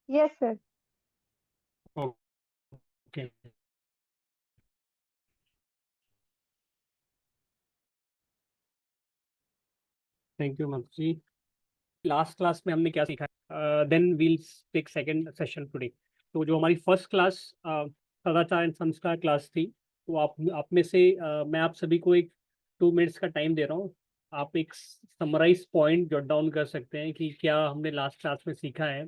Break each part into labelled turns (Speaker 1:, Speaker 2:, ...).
Speaker 1: Yes sir.
Speaker 2: Okay, thank you मंत्री। Last class में हमने क्या सीखा, then we'll take second session today. तो जो हमारी फर्स्ट क्लास सदाचार एंड संस्कार क्लास थी, तो आप में से मैं आप सभी को एक 2 मिनट्स का टाइम दे रहा हूँ। आप एक समराइज पॉइंट जॉट डाउन कर सकते हैं कि क्या हमने लास्ट क्लास में सीखा है,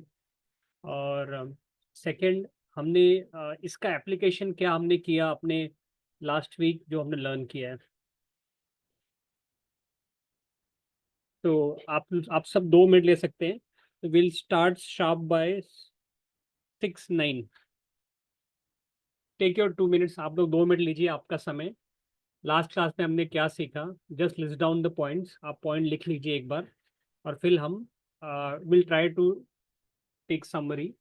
Speaker 2: और सेकंड हमने इसका एप्लीकेशन क्या हमने किया अपने लास्ट वीक जो हमने लर्न किया है। तो आप सब 2 मिनट ले सकते हैं। तो will start sharp by 6:09। Take your 2 minutes, आप लोग 2 मिनट लीजिए, आपका समय। लास्ट क्लास में हमने क्या सीखा, just list down the points, आप पॉइंट लिख लीजिए एक बार, और फिर हम will try to take summary.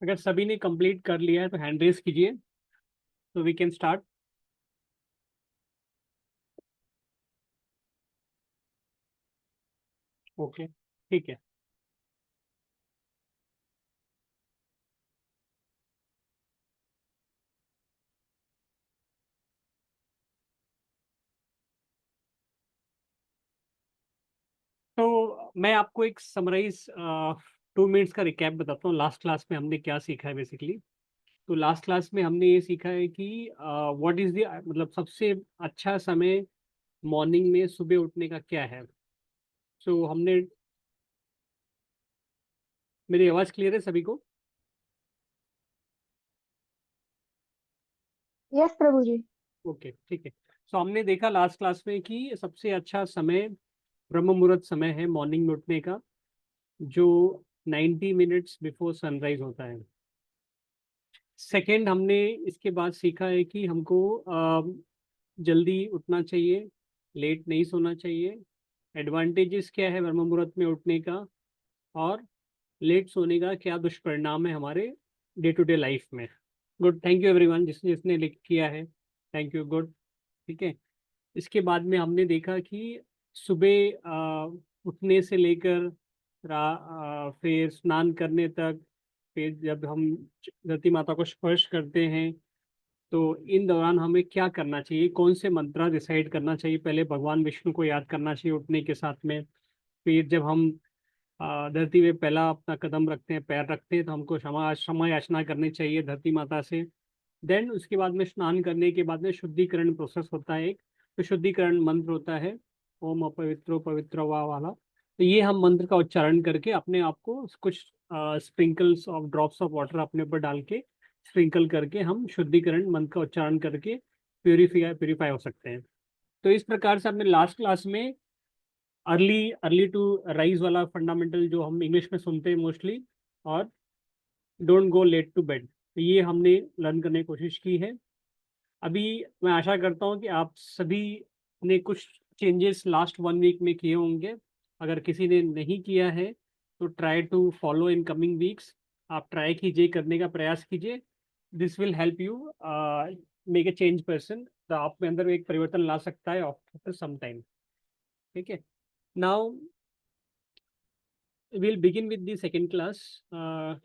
Speaker 2: अगर सभी ने कंप्लीट कर लिया है तो हैंड रेस कीजिए, तो वी कैन स्टार्ट। ओके, ठीक है। तो मैं आपको एक समराइज 2 मिनट्स का रिकैप बताता हूँ, लास्ट क्लास में हमने क्या सीखा है बेसिकली। तो लास्ट क्लास में हमने ये सीखा है कि व्हाट इज द मतलब सबसे अच्छा समय मॉर्निंग में सुबह उठने का क्या है। सो हमने, मेरी आवाज़ क्लियर है सभी को?
Speaker 1: यस प्रभु जी।
Speaker 2: ओके, ठीक है। सो हमने देखा लास्ट क्लास में कि सबसे अच्छा समय ब्रह्म मुहूर्त समय है मॉर्निंग में उठने का, जो 90 मिनट्स बिफोर सनराइज होता है। सेकंड, हमने इसके बाद सीखा है कि हमको जल्दी उठना चाहिए, लेट नहीं सोना चाहिए। एडवांटेजेस क्या है ब्रह्म मुहूर्त में उठने का, और लेट सोने का क्या दुष्परिणाम है हमारे डे टू डे लाइफ में। गुड, थैंक यू एवरीवन जिसने जिसने लिख किया है, थैंक यू, गुड। ठीक है। इसके बाद में हमने देखा कि सुबह उठने से लेकर फिर स्नान करने तक, फिर जब हम धरती माता को स्पर्श करते हैं, तो इन दौरान हमें क्या करना चाहिए, कौन से मंत्र रिसाइट करना चाहिए। पहले भगवान विष्णु को याद करना चाहिए उठने के साथ में। फिर जब हम धरती में पहला अपना कदम रखते हैं, पैर रखते हैं, तो हमको क्षमा क्षमा याचना करनी चाहिए धरती माता से। देन उसके बाद में स्नान करने के बाद में शुद्धिकरण प्रोसेस होता है एक, तो शुद्धिकरण मंत्र होता है, ओम अपवित्रो पवित्र वा वाला। तो ये हम मंत्र का उच्चारण करके अपने आप को कुछ sprinkles of drops of water अपने ऊपर डाल के स्प्रिंकल करके हम शुद्धिकरण मंत्र का उच्चारण करके प्यूरिफाई हो सकते हैं। तो इस प्रकार से हमने लास्ट क्लास में अर्ली अर्ली टू राइज वाला फंडामेंटल जो हम इंग्लिश में सुनते हैं मोस्टली, और don't go late to bed, तो ये हमने लर्न करने की कोशिश की है। अभी मैं आशा करता हूँ कि आप सभी ने कुछ चेंजेस लास्ट 1 वीक में किए होंगे। अगर किसी ने नहीं किया है तो try to follow in coming weeks. आप ट्राई कीजिए, करने का प्रयास कीजिए। This will help you make a change person, तो आप में अंदर एक परिवर्तन ला सकता है आफ्टर सम टाइम। ठीक है. Now we'll begin with the second class,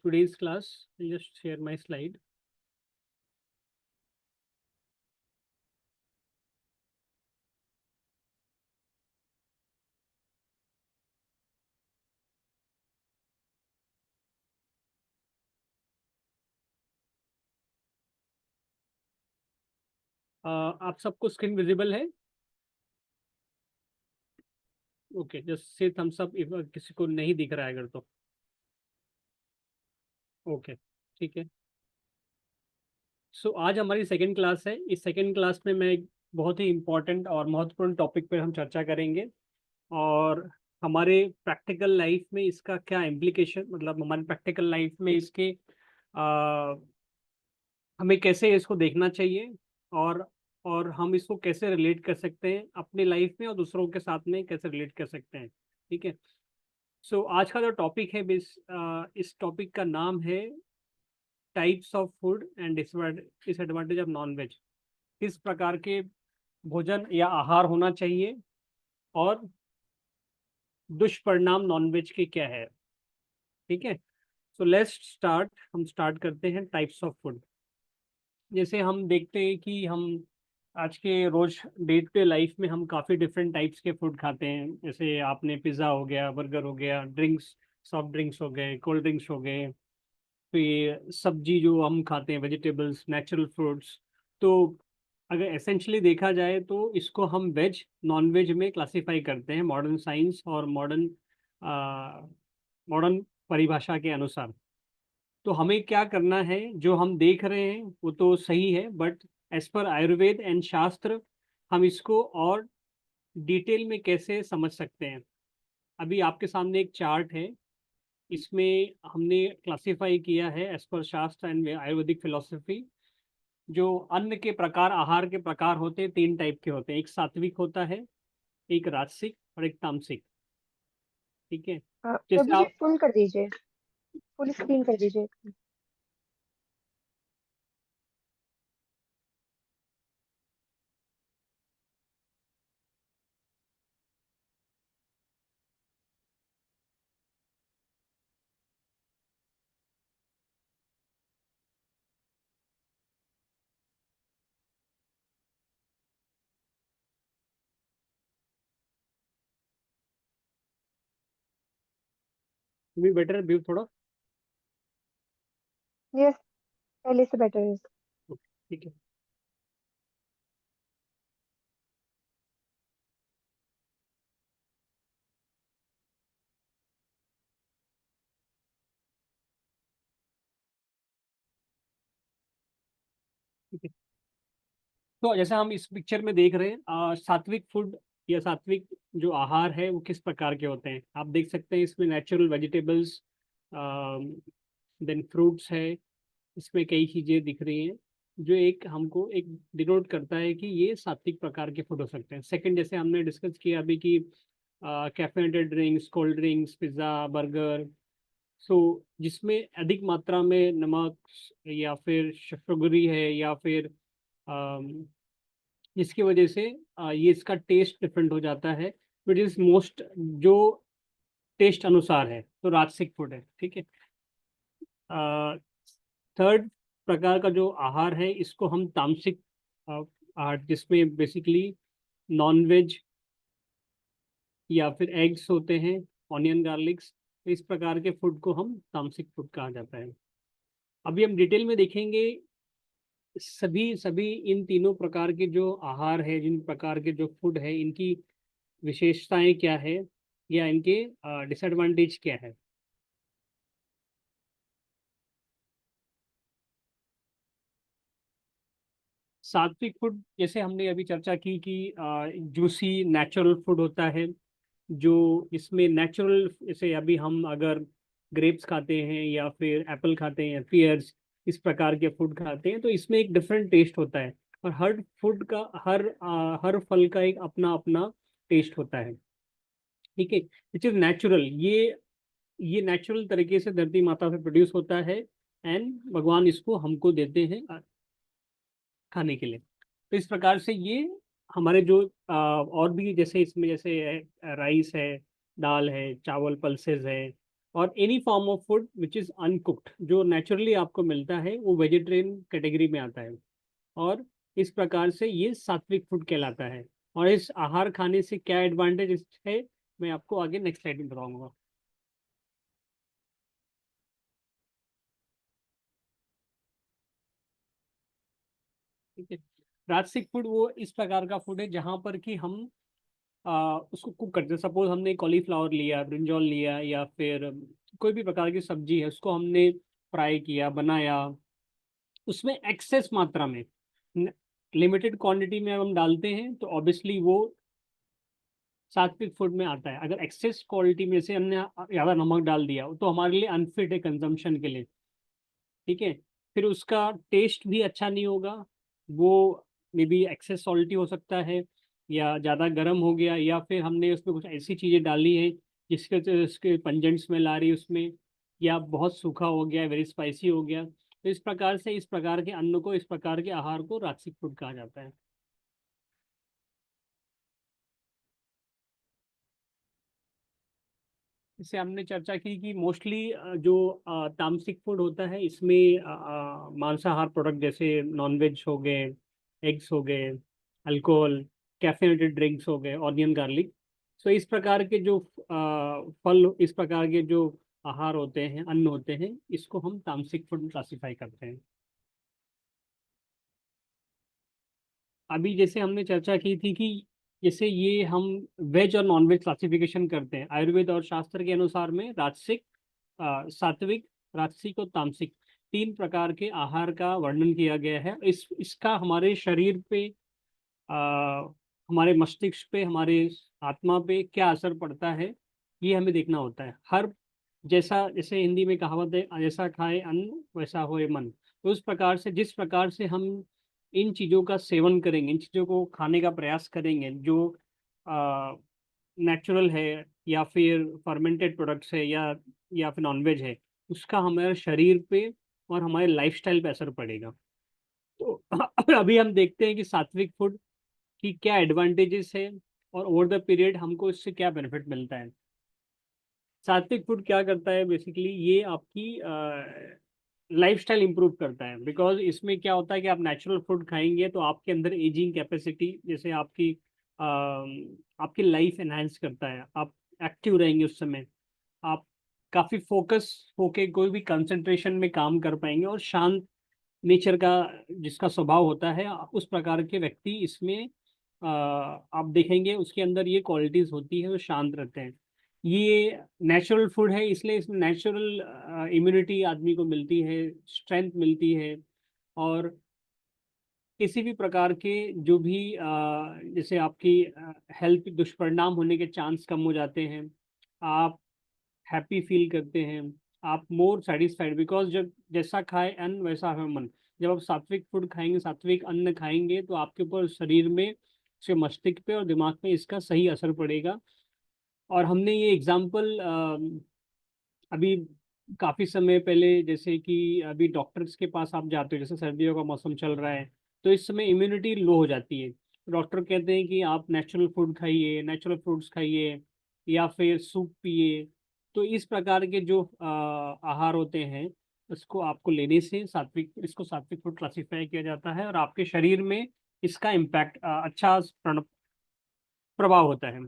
Speaker 2: today's class. I'll just share my slide. आप सबको स्क्रीन विजिबल है? Okay, just say thumbs up if किसी को नहीं दिख रहा है अगर तो. ओके, ठीक है. सो आज हमारी सेकंड क्लास है. इस सेकंड क्लास में मैं एक बहुत ही इम्पोर्टेंट और महत्वपूर्ण टॉपिक पर हम चर्चा करेंगे, और हमारे प्रैक्टिकल लाइफ में इसका क्या इम्प्लीकेशन, मतलब हमारे प्रैक्टिकल लाइफ में इसके हमें कैसे इसको देखना चाहिए, और हम इसको कैसे रिलेट कर सकते हैं अपनी लाइफ में, और दूसरों के साथ में कैसे रिलेट कर सकते हैं. ठीक है. सो आज का जो टॉपिक है, इस टॉपिक का नाम है types of food and disadvantage of non veg. किस प्रकार के भोजन या आहार होना चाहिए, और दुष्परिणाम नॉनवेज के क्या है. ठीक है. So let's start. हम स्टार्ट करते हैं टाइप्स ऑफ फूड. जैसे हम देखते हैं कि हम आज के रोज डे टू डे लाइफ में हम काफ़ी डिफरेंट टाइप्स के फूड खाते हैं. जैसे आपने पिज़्ज़ा हो गया, बर्गर हो गया, ड्रिंक्स, सॉफ्ट ड्रिंक्स हो गए, कोल्ड ड्रिंक्स हो गए, फिर सब्जी जो हम खाते हैं, वेजिटेबल्स, नेचुरल फ्रूट्स. तो अगर एसेंशली देखा जाए तो इसको हम वेज नॉन वेज में क्लासिफाई करते हैं, मॉडर्न साइंस और मॉडर्न परिभाषा के अनुसार. तो हमें क्या करना है, जो हम देख रहे हैं वो तो सही है, but as per Ayurveda and शास्त्र हम इसको और डिटेल में कैसे समझ सकते हैं. अभी आपके सामने एक चार्ट है. इसमें हमने क्लासिफाई किया है एज पर शास्त्र एंड आयुर्वेदिक फिलोसफी. जो अन्न के प्रकार, आहार के प्रकार होते हैं, तीन टाइप के होते हैं. एक सात्विक होता है, एक राजसिक और एक तामसिक. ठीक है. जैसे
Speaker 1: प्रभु जी
Speaker 2: आप
Speaker 1: फुल कर दीजिए, फुल स्क्रीन कर दीजिए।
Speaker 2: भी बेटर व्यू थोड़ा.
Speaker 1: यस, पहले से बेटर है।
Speaker 2: ठीक है. ठीक है. तो जैसा हम इस पिक्चर में देख रहे हैं, सात्विक फूड या सात्विक जो आहार है वो किस प्रकार के होते हैं. आप देख सकते हैं इसमें नेचुरल वेजिटेबल्स, देन फ्रूट्स है. इसमें कई चीज़ें दिख रही हैं जो एक हमको एक डिनोट करता है कि ये सात्विक प्रकार के फूड हो सकते हैं. सेकंड, जैसे हमने डिस्कस किया अभी कि caffeinated drinks, cold drinks, pizza, burger, so जिसमें अधिक मात्रा में नमक या फिर शुगरी है, या फिर जिसकी वजह से ये इसका टेस्ट डिफरेंट हो जाता है. विच इज मोस्ट जो टेस्ट अनुसार है, तो राजसिक फूड है. ठीक है. थर्ड प्रकार का जो आहार है इसको हम तामसिक आहार, जिसमें बेसिकली नॉन वेज या फिर एग्स होते हैं, ऑनियन गार्लिक्स. इस प्रकार के फूड को हम तामसिक फूड कहा जाता है. अभी हम डिटेल में देखेंगे सभी सभी इन तीनों प्रकार के जो आहार है, जिन प्रकार के जो फूड है, इनकी विशेषताएं क्या है, या इनके डिसएडवांटेज क्या है. सात्विक फूड जैसे हमने अभी चर्चा की कि जूसी नेचुरल फूड होता है, जो इसमें नेचुरल, जैसे अभी हम अगर ग्रेप्स खाते हैं या फिर एप्पल खाते हैं, पियर्स, इस प्रकार के फूड खाते हैं, तो इसमें एक डिफरेंट टेस्ट होता है. और हर फूड का, हर फल का एक अपना अपना टेस्ट होता है. ठीक है. Which is natural. ये नेचुरल तरीके से धरती माता से प्रोड्यूस होता है, एंड भगवान इसको हमको देते हैं खाने के लिए. तो इस प्रकार से ये हमारे जो और भी जैसे इसमें जैसे राइस है, दाल है, चावल, पल्सेस है, और any form of food which is uncooked जो नेचुरली आपको मिलता है वो वेजिटेरियन कैटेगरी में आता है। और इस प्रकार से ये सात्विक फूड कहलाता है। और इस आहार खाने से क्या एडवांटेज है, मैं आपको आगे नेक्स्ट स्लाइड में बताऊंगा। ठीक है। राजसिक फूड वो इस प्रकार का फूड है जहाँ पर कि हम उसको कुक करते हैं। सपोज हमने कॉलीफ्लावर लिया, ब्रिंजॉल लिया, या फिर कोई भी प्रकार की सब्जी है, उसको हमने फ्राई किया, बनाया, उसमें एक्सेस मात्रा में, लिमिटेड क्वांटिटी में हम डालते हैं तो ऑब्वियसली वो सात्विक फूड में आता है। अगर एक्सेस क्वालिटी में से हमने ज़्यादा नमक डाल दिया तो हमारे लिए अनफिट है कंजम्पशन के लिए। ठीक है। फिर उसका टेस्ट भी अच्छा नहीं होगा। वो मे बी एक्सेस सॉल्टी हो सकता है, या ज़्यादा गर्म हो गया, या फिर हमने उसमें कुछ ऐसी चीज़ें डाली हैं जिसके वजह से उसके पंजेंट स्मेल आ रही है उसमें, या बहुत सूखा हो गया, वेरी स्पाइसी हो गया। तो इस प्रकार से इस प्रकार के अन्न को, इस प्रकार के आहार को राजसिक फूड कहा जाता है। इससे हमने चर्चा की कि मोस्टली जो तामसिक फूड होता है इसमें मांसाहार प्रोडक्ट जैसे नॉनवेज हो गए, एग्स हो गए, अल्कोहल, कैफिनेटेड ड्रिंक्स हो गए, ऑनियन गार्लिक। सो इस प्रकार के जो फल, इस प्रकार के जो आहार होते हैं, अन्न होते हैं, इसको हम तामसिक फूड क्लासिफाई करते हैं। अभी जैसे हमने चर्चा की थी कि जैसे ये हम वेज और नॉन वेज क्लासिफिकेशन करते हैं आयुर्वेद और शास्त्र के अनुसार में, राजसिक, सात्विक, राजसिक और तामसिक, तीन प्रकार के आहार का वर्णन किया गया है। इसका हमारे शरीर पे, आ, हमारे मस्तिष्क पे, हमारे आत्मा पे क्या असर पड़ता है, ये हमें देखना होता है। हर जैसा, जैसे हिंदी में कहावत है, जैसा खाए अन्न वैसा होए मन। तो उस प्रकार से, जिस प्रकार से हम इन चीज़ों का सेवन करेंगे, इन चीज़ों को खाने का प्रयास करेंगे जो नेचुरल है, या फिर फर्मेंटेड प्रोडक्ट्स है, या फिर नॉनवेज है, उसका हमारे शरीर पे और हमारे लाइफस्टाइल पे असर पड़ेगा। तो अभी हम देखते हैं कि सात्विक फूड की क्या एडवांटेजेस है, और ओवर द पीरियड हमको इससे क्या बेनिफिट मिलता है। सात्विक फूड क्या करता है बेसिकली, ये आपकी लाइफस्टाइल इंप्रूव करता है। बिकॉज इसमें क्या होता है कि आप नेचुरल फूड खाएंगे तो आपके अंदर एजिंग कैपेसिटी, जैसे आपकी लाइफ एनहांस करता है, आप एक्टिव रहेंगे उस समय, आप काफ़ी फोकस होके कोई भी कंसंट्रेशन में काम कर पाएंगे, और शांत नेचर का जिसका स्वभाव होता है, उस प्रकार के व्यक्ति इसमें आप देखेंगे उसके अंदर ये क्वालिटीज होती है, वो शांत रहते हैं। ये नेचुरल फूड है, इसलिए इसमें नेचुरल इम्यूनिटी आदमी को मिलती है, स्ट्रेंथ मिलती है। और किसी भी प्रकार के जो भी जैसे आपकी हेल्थ दुष्परिणाम होने के चांस कम हो जाते हैं, आप हैप्पी फील करते हैं, आप मोर सेटिस्फाइड। बिकॉज जब जैसा खाए अन्न वैसा है मन। जब आप सात्विक फूड खाएंगे, सात्विक अन्न खाएंगे, तो आपके ऊपर शरीर में से मस्तिष्क पे और दिमाग पे इसका सही असर पड़ेगा। और हमने ये एग्जाम्पल अभी काफ़ी समय पहले, जैसे कि अभी डॉक्टर्स के पास आप जाते हो, जैसे सर्दियों का मौसम चल रहा है, तो इस समय इम्यूनिटी लो हो जाती है। डॉक्टर कहते हैं कि आप नेचुरल फूड खाइए, नेचुरल फ्रूट्स खाइए, या फिर सूप पिए। तो इस प्रकार के जो आहार होते हैं, इसको आपको लेने से सात्विक, इसको सात्विक फूड क्लासिफाई किया जाता है, और आपके शरीर में इसका इम्पैक्ट, अच्छा प्रभाव होता है।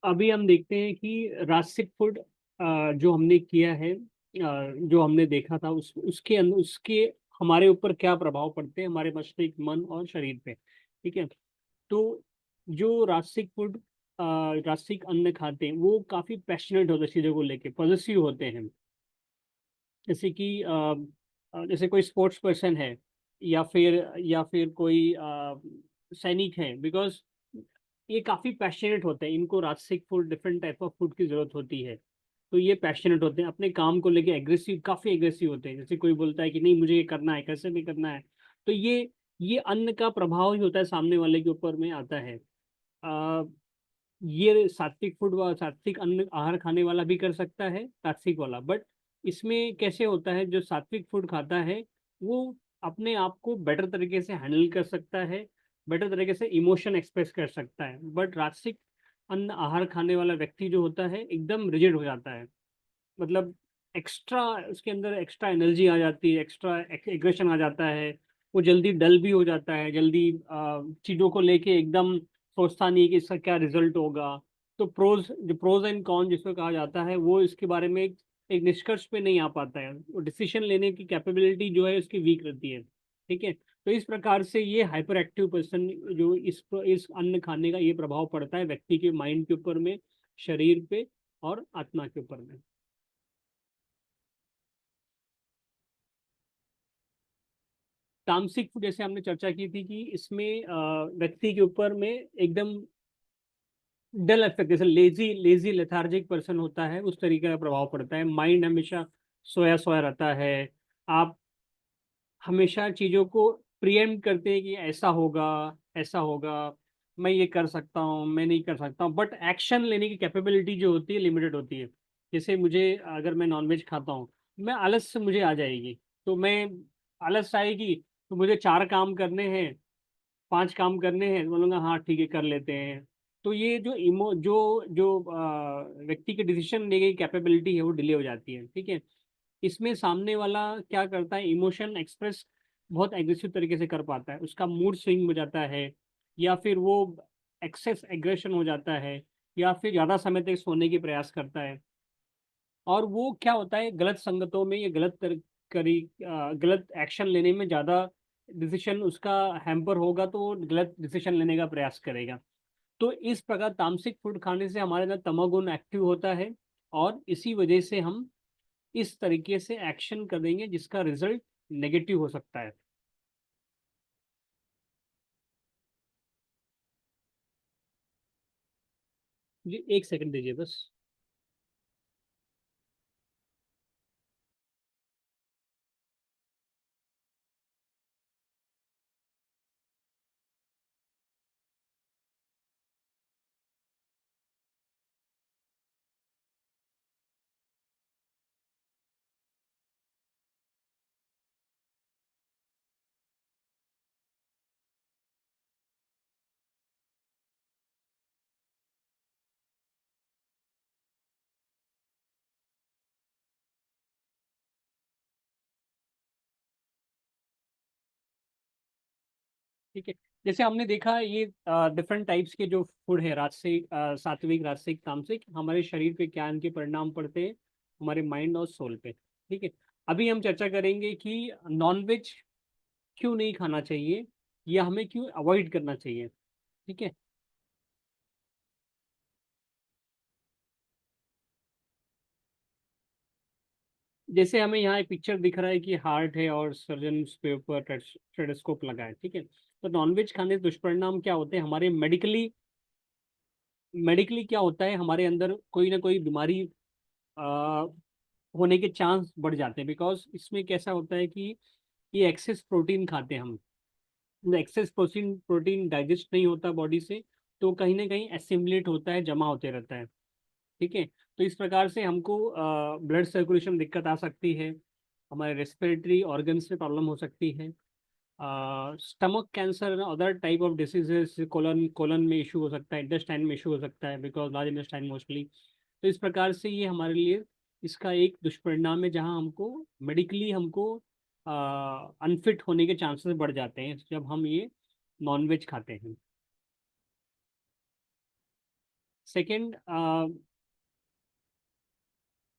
Speaker 2: अभी हम देखते हैं कि रास्तिक फूड जो हमने किया है, जो हमने देखा था, उसके अंदर उसके हमारे ऊपर क्या प्रभाव पड़ते हैं, हमारे मस्तिष्क, मन और शरीर पे। ठीक है। तो जो रास्तिक फूड, रास्तिक अन्न खाते हैं, वो काफी पैशनेट होते हैं चीजों को लेके, पॉजिटिव होते हैं। जैसे कि जैसे कोई स्पोर्ट्स पर्सन है, या फिर कोई सैनिक है। बिकॉज ये काफ़ी पैशनेट होते हैं, इनको राजसिक food, different type of food की ज़रूरत होती है। तो ये पैशनेट होते हैं अपने काम को लेके, एग्रेसिव, काफ़ी एग्रेसिव होते हैं। जैसे कोई बोलता है कि नहीं मुझे ये करना है, कैसे भी करना है। तो ये अन्न का प्रभाव ही होता है, सामने वाले के ऊपर में आता है। ये सात्विक फूड व सात्विक अन्न आहार खाने वाला भी कर सकता है, तात्विक वाला। बट इसमें कैसे होता है, जो सात्विक फूड खाता है वो अपने आप को बेटर तरीके से हैंडल कर सकता है, बेटर तरीके से इमोशन एक्सप्रेस कर सकता है। बट राजसिक अन्न आहार खाने वाला व्यक्ति जो होता है एकदम रिजिड हो जाता है, मतलब एक्स्ट्रा उसके अंदर एक्स्ट्रा एनर्जी आ जाती है, एक्स्ट्रा एग्रेशन आ जाता है। वो जल्दी डल भी हो जाता है, जल्दी चीज़ों को लेके एकदम सोचता नहीं कि इसका क्या रिजल्ट होगा। तो प्रोज एंड कॉन जिसको कहा जाता है, वो इसके बारे में एक निष्कर्ष पे नहीं आ पाता है। वो डिसीजन लेने की कैपेबिलिटी जो है उसकी वीक रहती है। ठीक है, तो इस प्रकार से ये हाइपर एक्टिव पर्सन जो इस अन्न खाने का ये प्रभाव पड़ता है व्यक्ति के माइंड के ऊपर में, शरीर पे और आत्मा के ऊपर में। तामसिक फूड जैसे हमने चर्चा की थी कि इसमें व्यक्ति के ऊपर में एकदम डल इफेक्ट, जैसे लेजी लेजी लेथार्जिक पर्सन होता है उस तरीके का प्रभाव पड़ता है। माइंड हमेशा सोया सोया रहता है। आप हमेशा चीज़ों को प्रिएम्प्ट करते हैं कि ऐसा होगा, ऐसा होगा, मैं ये कर सकता हूँ, मैं नहीं कर सकता हूँ। बट एक्शन लेने की कैपेबिलिटी जो होती है लिमिटेड होती है। जैसे मुझे, अगर मैं नॉनवेज खाता हूँ, मैं आलस से मुझे आ जाएगी। तो मैं आलस आएगी तो मुझे 4 काम करने हैं, 5 काम करने हैं, बोलूँगा हाँ ठीक है कर लेते हैं। तो ये जो इमो जो जो व्यक्ति के डिसीजन लेने की कैपेबिलिटी है वो डिले हो जाती है। ठीक है, इसमें सामने वाला क्या करता है, इमोशन एक्सप्रेस बहुत एग्रेसिव तरीके से कर पाता है, उसका मूड स्विंग हो जाता है, या फिर वो एक्सेस एग्रेशन हो जाता है, या फिर ज़्यादा समय तक सोने की प्रयास करता है। और वो क्या होता है, गलत संगतों में या गलत एक्शन लेने में ज़्यादा डिसीजन उसका हैम्पर होगा, तो वो गलत डिसीजन लेने का प्रयास करेगा। तो इस प्रकार तामसिक फूड खाने से हमारे अंदर तमोगुण एक्टिव होता है, और इसी वजह से हम इस तरीके से एक्शन करेंगे जिसका रिजल्ट नेगेटिव हो सकता है। जी 1 सेकंड दीजिए बस। ठीक है, जैसे हमने देखा ये डिफरेंट टाइप्स के जो फूड है, राजसिक, सात्विक, राजसिक, तामसिक, हमारे शरीर पे क्या इनके परिणाम पड़ते हैं, हमारे माइंड और सोल पे। ठीक है, अभी हम चर्चा करेंगे कि नॉनवेज क्यों नहीं खाना चाहिए, या हमें क्यों अवॉइड करना चाहिए। ठीक है, जैसे हमें यहाँ एक पिक्चर दिख रहा है कि हार्ट है और सर्जन उसके ऊपर स्टेथोस्कोप लगा है। ठीक है, तो नॉनवेज खाने से दुष्परिणाम क्या होते हैं हमारे मेडिकली, मेडिकली क्या होता है, हमारे अंदर कोई ना कोई बीमारी आ, होने के चांस बढ़ जाते हैं। बिकॉज इसमें कैसा होता है कि ये एक्सेस प्रोटीन खाते हैं हम, एक्सेस प्रोटीन प्रोटीन डाइजेस्ट नहीं होता बॉडी से, तो कहीं ना कहीं एसिमिलेट होता है, जमा होते रहता है। ठीक है, तो इस प्रकार से हमको ब्लड सर्कुलेशन दिक्कत आ सकती है, हमारे रेस्पिरेटरी ऑर्गन्स में प्रॉब्लम हो सकती है, stomach cancer, other type of diseases, colon colon में इशू हो सकता है, इंटेस्टाइन में इशू हो सकता है, बिकॉज लार्ज इंटेस्टाइन मोस्टली। तो इस प्रकार से ये हमारे लिए इसका एक दुष्परिणाम है, जहाँ हमको मेडिकली हमको अनफिट होने के चांसेस बढ़ जाते हैं जब हम ये नॉनवेज खाते हैं। सेकेंड,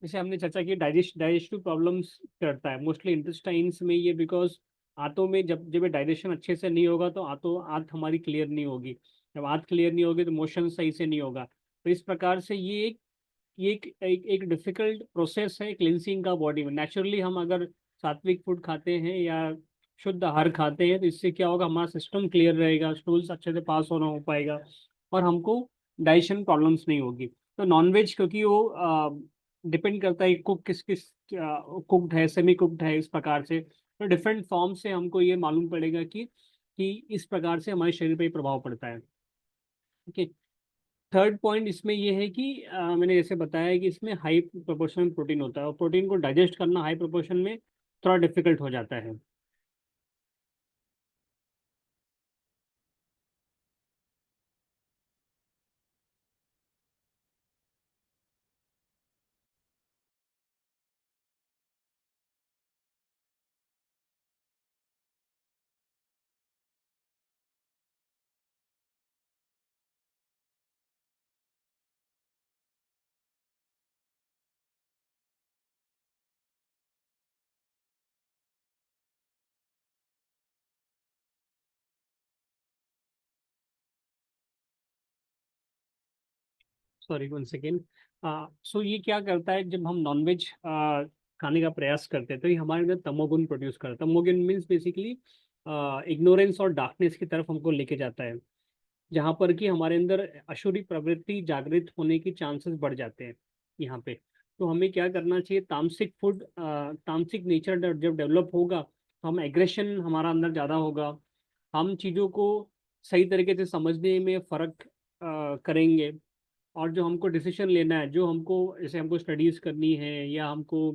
Speaker 2: जैसे हमने चर्चा की डाइजेस्टिव प्रॉब्लम्स करता है मोस्टली इंटेस्टाइन्स में ये, बिकॉज आंतों में जब जब डाइजेशन अच्छे से नहीं होगा तो आंत हमारी क्लियर नहीं होगी। जब आंत क्लियर नहीं होगी तो मोशन सही से नहीं होगा। तो इस प्रकार से ये एक डिफिकल्ट प्रोसेस है क्लिनसिंग का बॉडी में। नेचुरली हम अगर सात्विक फूड खाते हैं या शुद्ध आहार खाते हैं तो इससे क्या होगा, हमारा सिस्टम क्लियर रहेगा, स्टूल्स अच्छे से पास होना हो पाएगा, और हमको डाइजेशन प्रॉब्लम्स नहीं होगी। तो नॉनवेज क्योंकि वो डिपेंड करता है कुक किस किस कुक्ड है, सेमी कुक्ड है, इस प्रकार से तो डिफरेंट फॉर्म से हमको ये मालूम पड़ेगा कि इस प्रकार से हमारे शरीर पे प्रभाव पड़ता है। ठीक है, थर्ड पॉइंट इसमें ये है कि मैंने जैसे बताया कि इसमें हाई प्रोपोर्शन में प्रोटीन होता है और प्रोटीन को डाइजेस्ट करना हाई प्रोपोर्शन में थोड़ा डिफिकल्ट हो जाता है। Sorry, one second. सो ये क्या करता है, जब हम नॉनवेज खाने का प्रयास करते हैं तो ये हमारे अंदर तमोगुण प्रोड्यूस करता है। तमोगुण मीन्स बेसिकली इग्नोरेंस और डार्कनेस की तरफ हमको लेके जाता है, जहाँ पर कि हमारे अंदर अशुरी प्रवृत्ति जागृत होने की चांसेस बढ़ जाते हैं यहाँ पे। तो हमें क्या करना चाहिए, तामसिक फूड, तामसिक नेचर जब डेवलप होगा तो हम एग्रेशन हमारा अंदर ज़्यादा होगा, हम चीज़ों को सही तरीके से समझने में फ़र्क करेंगे। और जो हमको डिसीजन लेना है, जो हमको जैसे हमको स्टडीज़ करनी है या हमको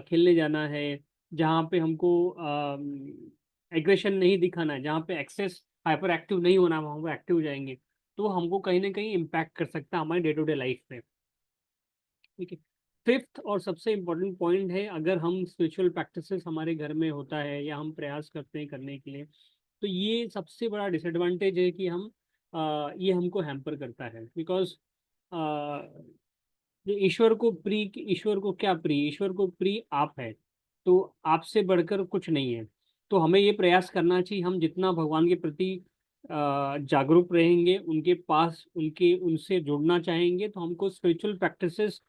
Speaker 2: खेलने जाना है, जहाँ पे हमको एग्रेशन नहीं दिखाना है, जहाँ पे एक्सेस हाइपर एक्टिव नहीं होना, वहाँ पे एक्टिव हो जाएंगे, तो हमको कहीं ना कहीं इम्पैक्ट कर सकता है हमारी डे टू डे लाइफ में। ठीक है। फिफ्थ और सबसे इम्पोर्टेंट पॉइंट है, अगर हम स्पिरिचुअल प्रैक्टिसेस हमारे घर में होता है या हम प्रयास करते हैं करने के लिए, तो ये सबसे बड़ा डिसएडवांटेज है कि हम ये हमको हैम्पर करता है। बिकॉज जो ईश्वर को क्या प्रिय, ईश्वर को प्रिय आप है, तो आपसे बढ़कर कुछ नहीं है। तो हमें ये प्रयास करना चाहिए, हम जितना भगवान के प्रति जागरूक रहेंगे, उनके पास उनके उनसे जुड़ना चाहेंगे, तो हमको स्पिरिचुअल प्रैक्टिसेस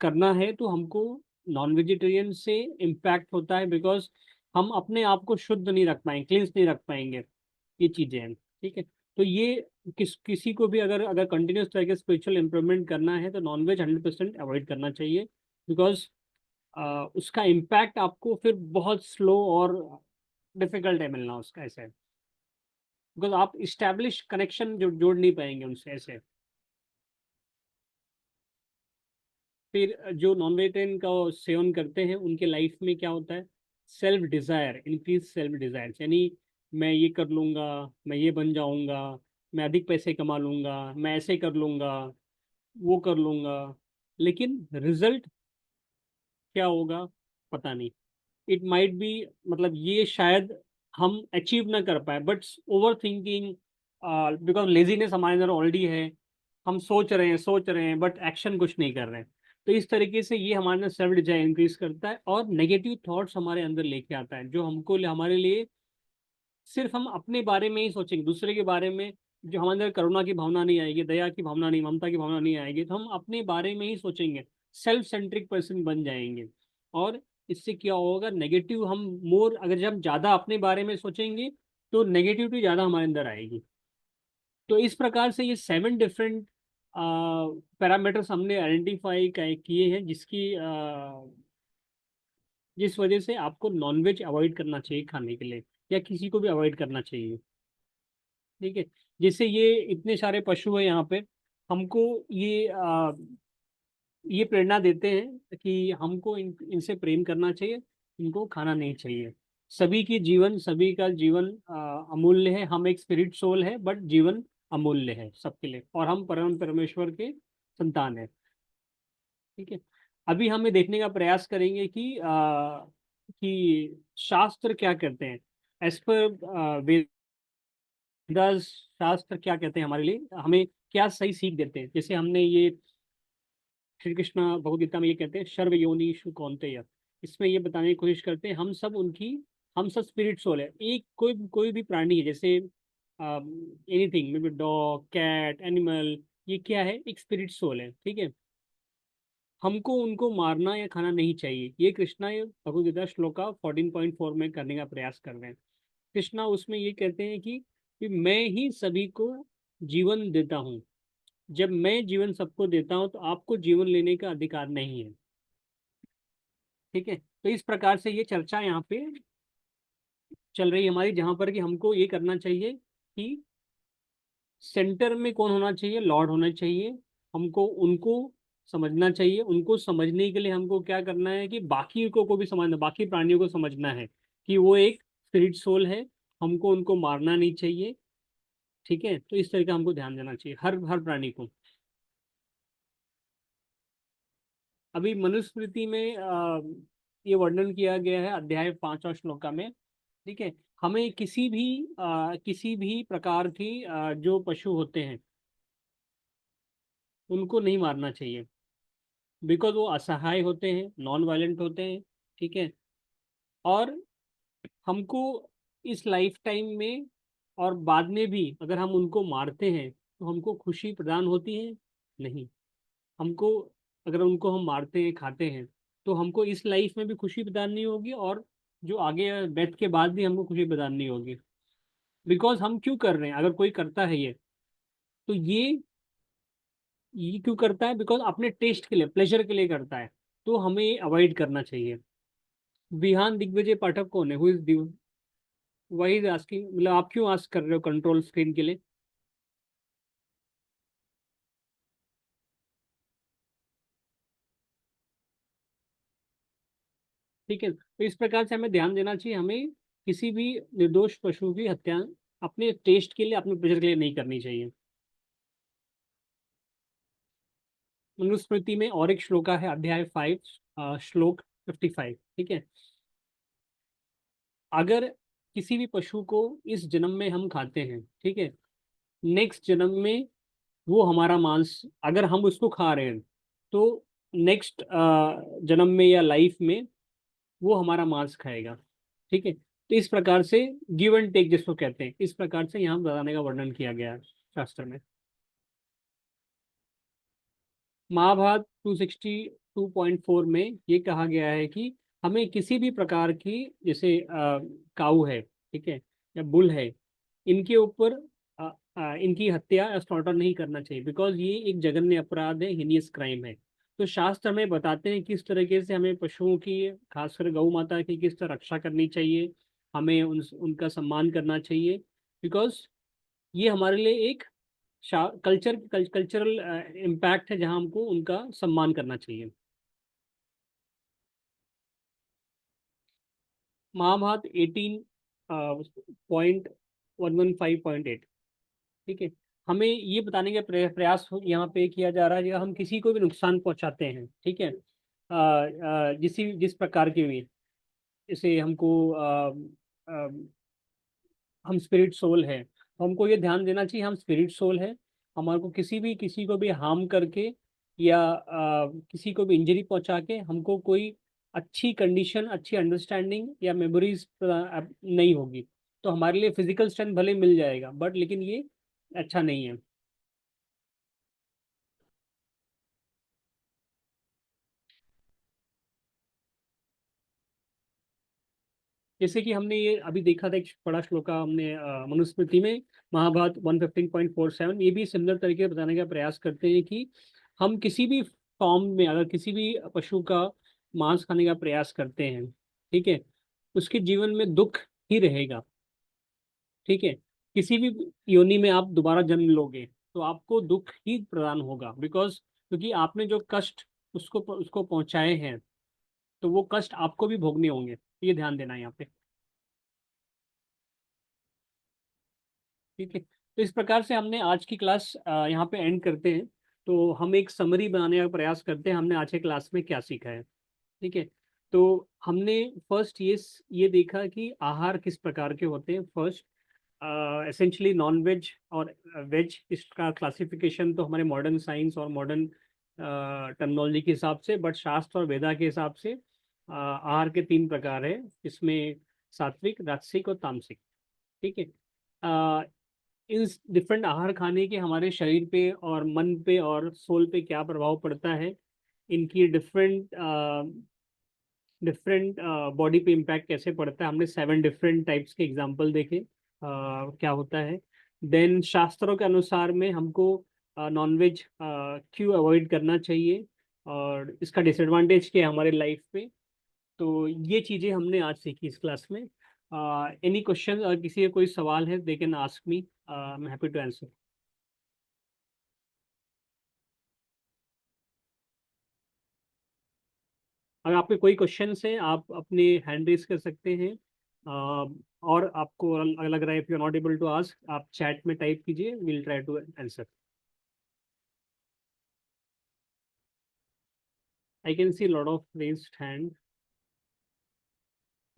Speaker 2: करना है। तो हमको नॉन वेजिटेरियन से इम्पैक्ट होता है, बिकॉज हम अपने आप को शुद्ध नहीं रख पाएंगे, क्लींस नहीं रख पाएंगे, ये चीज़ें हैं। ठीक है। तो ये किसी को भी अगर अगर कंटिन्यूस तरीके से स्पिरिचुअल इंप्रूवमेंट करना है तो नॉनवेज 100% अवॉइड करना चाहिए। बिकॉज उसका इम्पैक्ट आपको फिर बहुत स्लो और डिफिकल्ट है मिलना उसका, ऐसे। बिकॉज आप इस्टेब्लिश कनेक्शन जोड़ नहीं पाएंगे उनसे, ऐसे। फिर जो नॉन वेजिटेरियन का सेवन करते हैं उनके लाइफ में क्या होता है, self desire, increase self desire, यानी मैं ये कर लूँगा, मैं ये बन जाऊँगा, मैं अधिक पैसे कमा लूँगा, मैं ऐसे कर लूँगा, वो कर लूँगा, लेकिन रिजल्ट क्या होगा पता नहीं। इट माइट बी, मतलब ये शायद हम अचीव ना कर पाए, but over thinking, because laziness हमारे अंदर ऑलरेडी है, हम सोच रहे हैं बट एक्शन कुछ नहीं कर रहे हैं। तो इस तरीके से ये हमारे अंदर सेल्फ डिजाइन इंक्रीज करता है और नेगेटिव थॉट्स हमारे अंदर लेके आता है, जो हमको हमारे लिए सिर्फ हम अपने बारे में ही सोचेंगे, दूसरे के बारे में जो हमारे अंदर करुणा की भावना नहीं आएगी, दया की भावना नहीं, ममता की भावना नहीं आएगी, तो हम अपने बारे में ही सोचेंगे, सेल्फ सेंट्रिक पर्सन बन जाएंगे। और इससे क्या होगा, नेगेटिव हम मोर, अगर जब हम ज़्यादा अपने बारे में सोचेंगे तो नेगेटिविटी ज़्यादा हमारे अंदर आएगी। तो इस प्रकार से ये 7 डिफरेंट पैरामीटर्स हमने आइडेंटिफाई किए हैं, जिस वजह से आपको नॉनवेज अवॉइड करना चाहिए खाने के लिए, या किसी को भी अवॉइड करना चाहिए। ठीक है। जैसे ये इतने सारे पशु है यहाँ पे, हमको ये प्रेरणा देते हैं कि हमको इनसे प्रेम करना चाहिए, इनको खाना नहीं चाहिए। सभी का जीवन अमूल्य है, हम एक स्पिरिट सोल है, बट जीवन अमूल्य है सबके लिए, और हम परम परमेश्वर के संतान है। ठीक है। अभी हमें देखने का प्रयास करेंगे कि शास्त्र क्या कहते हैं, एज पर वेदास, शास्त्र क्या कहते हैं हमारे लिए, हमें क्या सही सीख देते हैं। जैसे हमने ये श्री कृष्ण भगवद गीता में ये कहते हैं, सर्व योनिषु कौन्तेय, इसमें ये बताने की कोशिश करते हैं हम सब स्पिरिट सोल है। एक कोई भी प्राणी है, जैसे anything, maybe dog, cat, animal, ये क्या है, एक स्पिरिट सोल है। ठीक है। हमको उनको मारना या खाना नहीं चाहिए, ये कृष्णा ये भगवद गीता श्लोका 14.4 में करने का प्रयास कर रहे हैं। कृष्णा उसमें ये कहते हैं कि मैं ही सभी को जीवन देता हूँ, जब मैं जीवन सबको देता हूं तो आपको जीवन लेने का अधिकार नहीं है। ठीक है। तो इस प्रकार से ये चर्चा यहाँ पे चल रही है हमारी, जहाँ पर कि हमको ये करना चाहिए कि सेंटर में कौन होना चाहिए? लॉर्ड होना चाहिए। हमको उनको समझना चाहिए। उनको समझने के लिए हमको क्या करना है कि बाकी को भी समझना, बाकी प्राणियों को समझना है कि वो एक स्पिरिट सोल है। हमको उनको मारना नहीं चाहिए। ठीक है, तो इस तरह का हमको ध्यान देना चाहिए हर हर प्राणी को। अभी मनुस्मृति में ये वर्णन किया गया है अध्याय 5 श्लोका में। ठीक है, हमें किसी भी प्रकार की जो पशु होते हैं उनको नहीं मारना चाहिए, बिकॉज वो असहाय होते हैं, नॉन वायलेंट होते हैं। ठीक है, और हमको इस लाइफ टाइम में और बाद में भी अगर हम उनको मारते हैं तो हमको खुशी प्रदान होती है? नहीं। हमको, अगर उनको हम मारते हैं, खाते हैं, तो हमको इस लाइफ में भी खुशी प्रदान नहीं होगी, और जो आगे डेथ के बाद भी हमको खुशी प्रदान नहीं होगी। बिकॉज हम क्यों कर रहे हैं? अगर कोई करता है ये, तो ये क्यों करता है? बिकॉज अपने टेस्ट के लिए, प्लेजर के लिए करता है। तो हमें अवॉइड करना चाहिए। विहान दिग्विजय पाठक कौन है? हु इज दिव? वही आस्किंग, मतलब आप क्यों आस्क कर रहे हो कंट्रोल स्क्रीन के लिए? ठीक है, तो इस प्रकार से हमें ध्यान देना चाहिए। हमें किसी भी निर्दोष पशु की हत्या अपने टेस्ट के लिए, अपने प्लेजर के लिए नहीं करनी चाहिए। मनुस्मृति में और एक श्लोका है, अध्याय 5 श्लोक 55। ठीक है, अगर किसी भी पशु को इस जन्म में हम खाते हैं, ठीक है, नेक्स्ट जन्म में वो हमारा मांस, अगर हम उसको खा रहे हैं, तो नेक्स्ट जन्म में या लाइफ में वो हमारा मांस खाएगा। ठीक है, तो इस प्रकार से गिव एंड टेक जिसको कहते हैं, इस प्रकार से यहाँ बताने का वर्णन किया गया है शास्त्र में। महाभारत 262.4 में ये कहा गया है कि हमें किसी भी प्रकार की, जैसे काऊ है, ठीक है, या बुल है, इनके ऊपर इनकी हत्या या स्लॉटर नहीं करना चाहिए, बिकॉज ये एक जघन्य अपराध है, हिनियस क्राइम है। तो शास्त्र हमें बताते हैं किस तरीके से हमें पशुओं की, खासकर गौ माता की, किस तरह रक्षा करनी चाहिए। हमें उनका सम्मान करना चाहिए, बिकॉज ये हमारे लिए एक कल्चरल इम्पैक्ट है, जहाँ हमको उनका सम्मान करना चाहिए। महाभारत 18.115.8। ठीक है, हमें ये बताने का प्रयास यहाँ पे किया जा रहा है कि हम किसी को भी नुकसान पहुंचाते हैं, ठीक है, जिस प्रकार की भी, जैसे हमको हम स्पिरिट सोल है, तो हमको ये ध्यान देना चाहिए हम स्पिरिट सोल है। हमारे को किसी को भी हार्म करके या किसी को भी इंजरी पहुंचा के हमको कोई अच्छी कंडीशन, अच्छी अंडरस्टैंडिंग या मेमोरीज नहीं होगी। तो हमारे लिए फिजिकल स्ट्रेंथ भले मिल जाएगा, बट लेकिन ये अच्छा नहीं है। जैसे कि हमने ये अभी देखा था, एक बड़ा श्लोका हमने मनुस्मृति में, महाभारत 115.47, ये भी सिमिलर तरीके से बताने का प्रयास करते हैं कि हम किसी भी फॉर्म में, अगर किसी भी पशु का मांस खाने का प्रयास करते हैं, ठीक है, उसके जीवन में दुख ही रहेगा। ठीक है, किसी भी योनि में आप दोबारा जन्म लोगे तो आपको दुख ही प्रदान होगा, बिकॉज क्योंकि आपने जो कष्ट उसको उसको पहुंचाए हैं, तो वो कष्ट आपको भी भोगने होंगे। ये ध्यान देना है यहाँ पे। ठीक है, तो इस प्रकार से हमने आज की क्लास यहाँ पे एंड करते हैं। तो हम एक समरी बनाने का प्रयास करते हैं, हमने आज के क्लास में क्या सीखा है। ठीक है, तो हमने फर्स्ट ये देखा कि आहार किस प्रकार के होते हैं। फर्स्ट, एसेंशली नॉन वेज और वेज, इसका क्लासिफिकेशन तो हमारे मॉडर्न साइंस और मॉडर्न टर्मिनोलॉजी के हिसाब से, बट शास्त्र और वेदा के हिसाब से आहार के 3 प्रकार है, इसमें सात्विक, राजसिक और तामसिक। ठीक है, इन डिफरेंट आहार खाने के हमारे शरीर पे और मन पे और सोल पे क्या प्रभाव पड़ता है, इनकी डिफरेंट डिफरेंट बॉडी पे इम्पैक्ट कैसे पड़ता है, हमने 7 डिफरेंट टाइप्स के एग्जाम्पल देखे क्या होता है। देन शास्त्रों के अनुसार में हमको नॉनवेज क्यों अवॉइड करना चाहिए, और इसका डिसएडवांटेज क्या है हमारे लाइफ पे। तो ये चीज़ें हमने आज सीखी इस क्लास में। एनी क्वेश्चन, अगर किसी का कोई सवाल है, they can ask me, I am happy to answer. अगर आपके कोई क्वेश्चन है आप अपने हैंड रेज कर सकते हैं। और आपको लग रहा है if you are not able to ask, आप चैट में टाइप कीजिए, will try to answer. I can see lot of raised hand.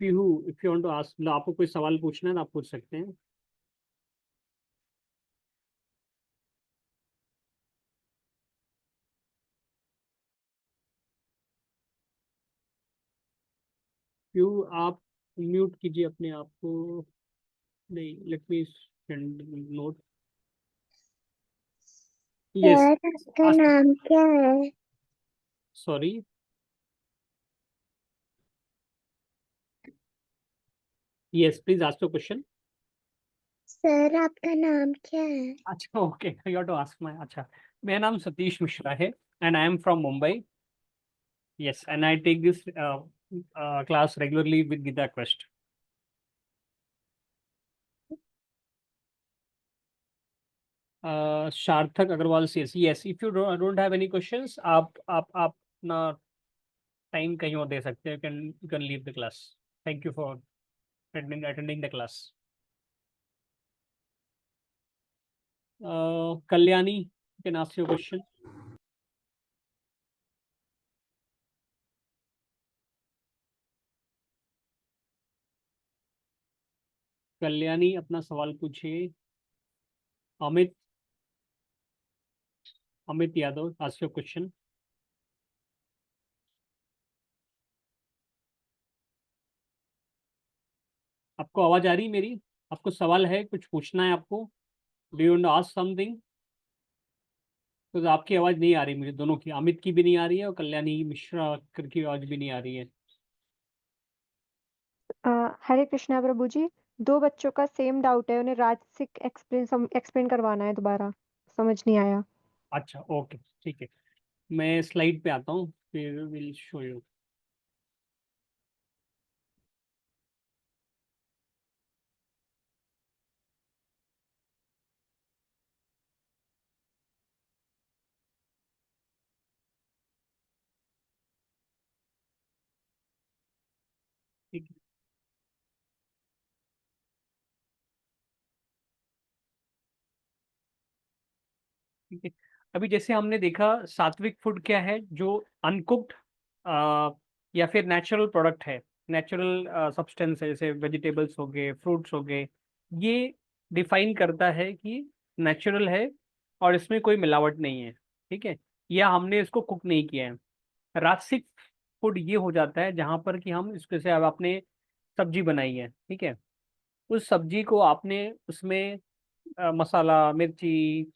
Speaker 2: Pihu, if you want to ask, मतलब आपको कोई सवाल पूछना है तो आप पूछ सकते हैं। पीहू, आप म्यूट कीजिए अपने आप को। नहीं, let me send note. Yes,
Speaker 1: sir आपका नाम क्या है?
Speaker 2: Sorry. Yes, please ask your question.
Speaker 1: Sir आपका नाम क्या है?
Speaker 2: अच्छा, okay, you have to ask my. अच्छा, मेरा नाम सतीश मिश्रा है and I am from Mumbai. Yes, and I take this class regularly with Geeta quest. Sarthak Agarwal C S. Yes, if you don't have any questions, आप अपना टाइम कहीं और दे सकते हैं। You can leave the class. Thank you for attending the class. Kalyani, you can ask your question. Kalyani, अपना सवाल पूछिए। Amit, Amit Yadav, ask your question. आपको आवाज आ रही है मेरी? आपको सवाल है, कुछ पूछना है आपको? Do you ask something? तो आपकी आवाज नहीं आ रही मुझे, दोनों की, अमित की भी नहीं आ रही है और कल्याणी मिश्रा की आवाज भी नहीं आ रही है।
Speaker 1: हरे कृष्णा प्रभु जी। दो बच्चों का सेम डाउट है, उन्हें राजसिक एक्सप्लेन करवाना है दोबारा। समझ नहीं आया।
Speaker 2: अच्छा, ओके, ठीक है। मैं स्लाइड पे आता हूँ, फिर विल शो यू। ठीक है, ठीक है। अभी जैसे हमने देखा, सात्विक फूड क्या है, जो अनकुक्ड या फिर नेचुरल प्रोडक्ट है, नेचुरल सब्सटेंस है, जैसे वेजिटेबल्स हो गए, फ्रूट्स हो गए। ये डिफाइन करता है कि नेचुरल है और इसमें कोई मिलावट नहीं है। ठीक है, या हमने इसको कुक नहीं किया है। राजसिक फूड ये हो जाता है जहां पर कि हम इसके से, अब आपने सब्जी बनाई है, ठीक है, उस सब्जी को आपने उसमें मसाला, मिर्ची,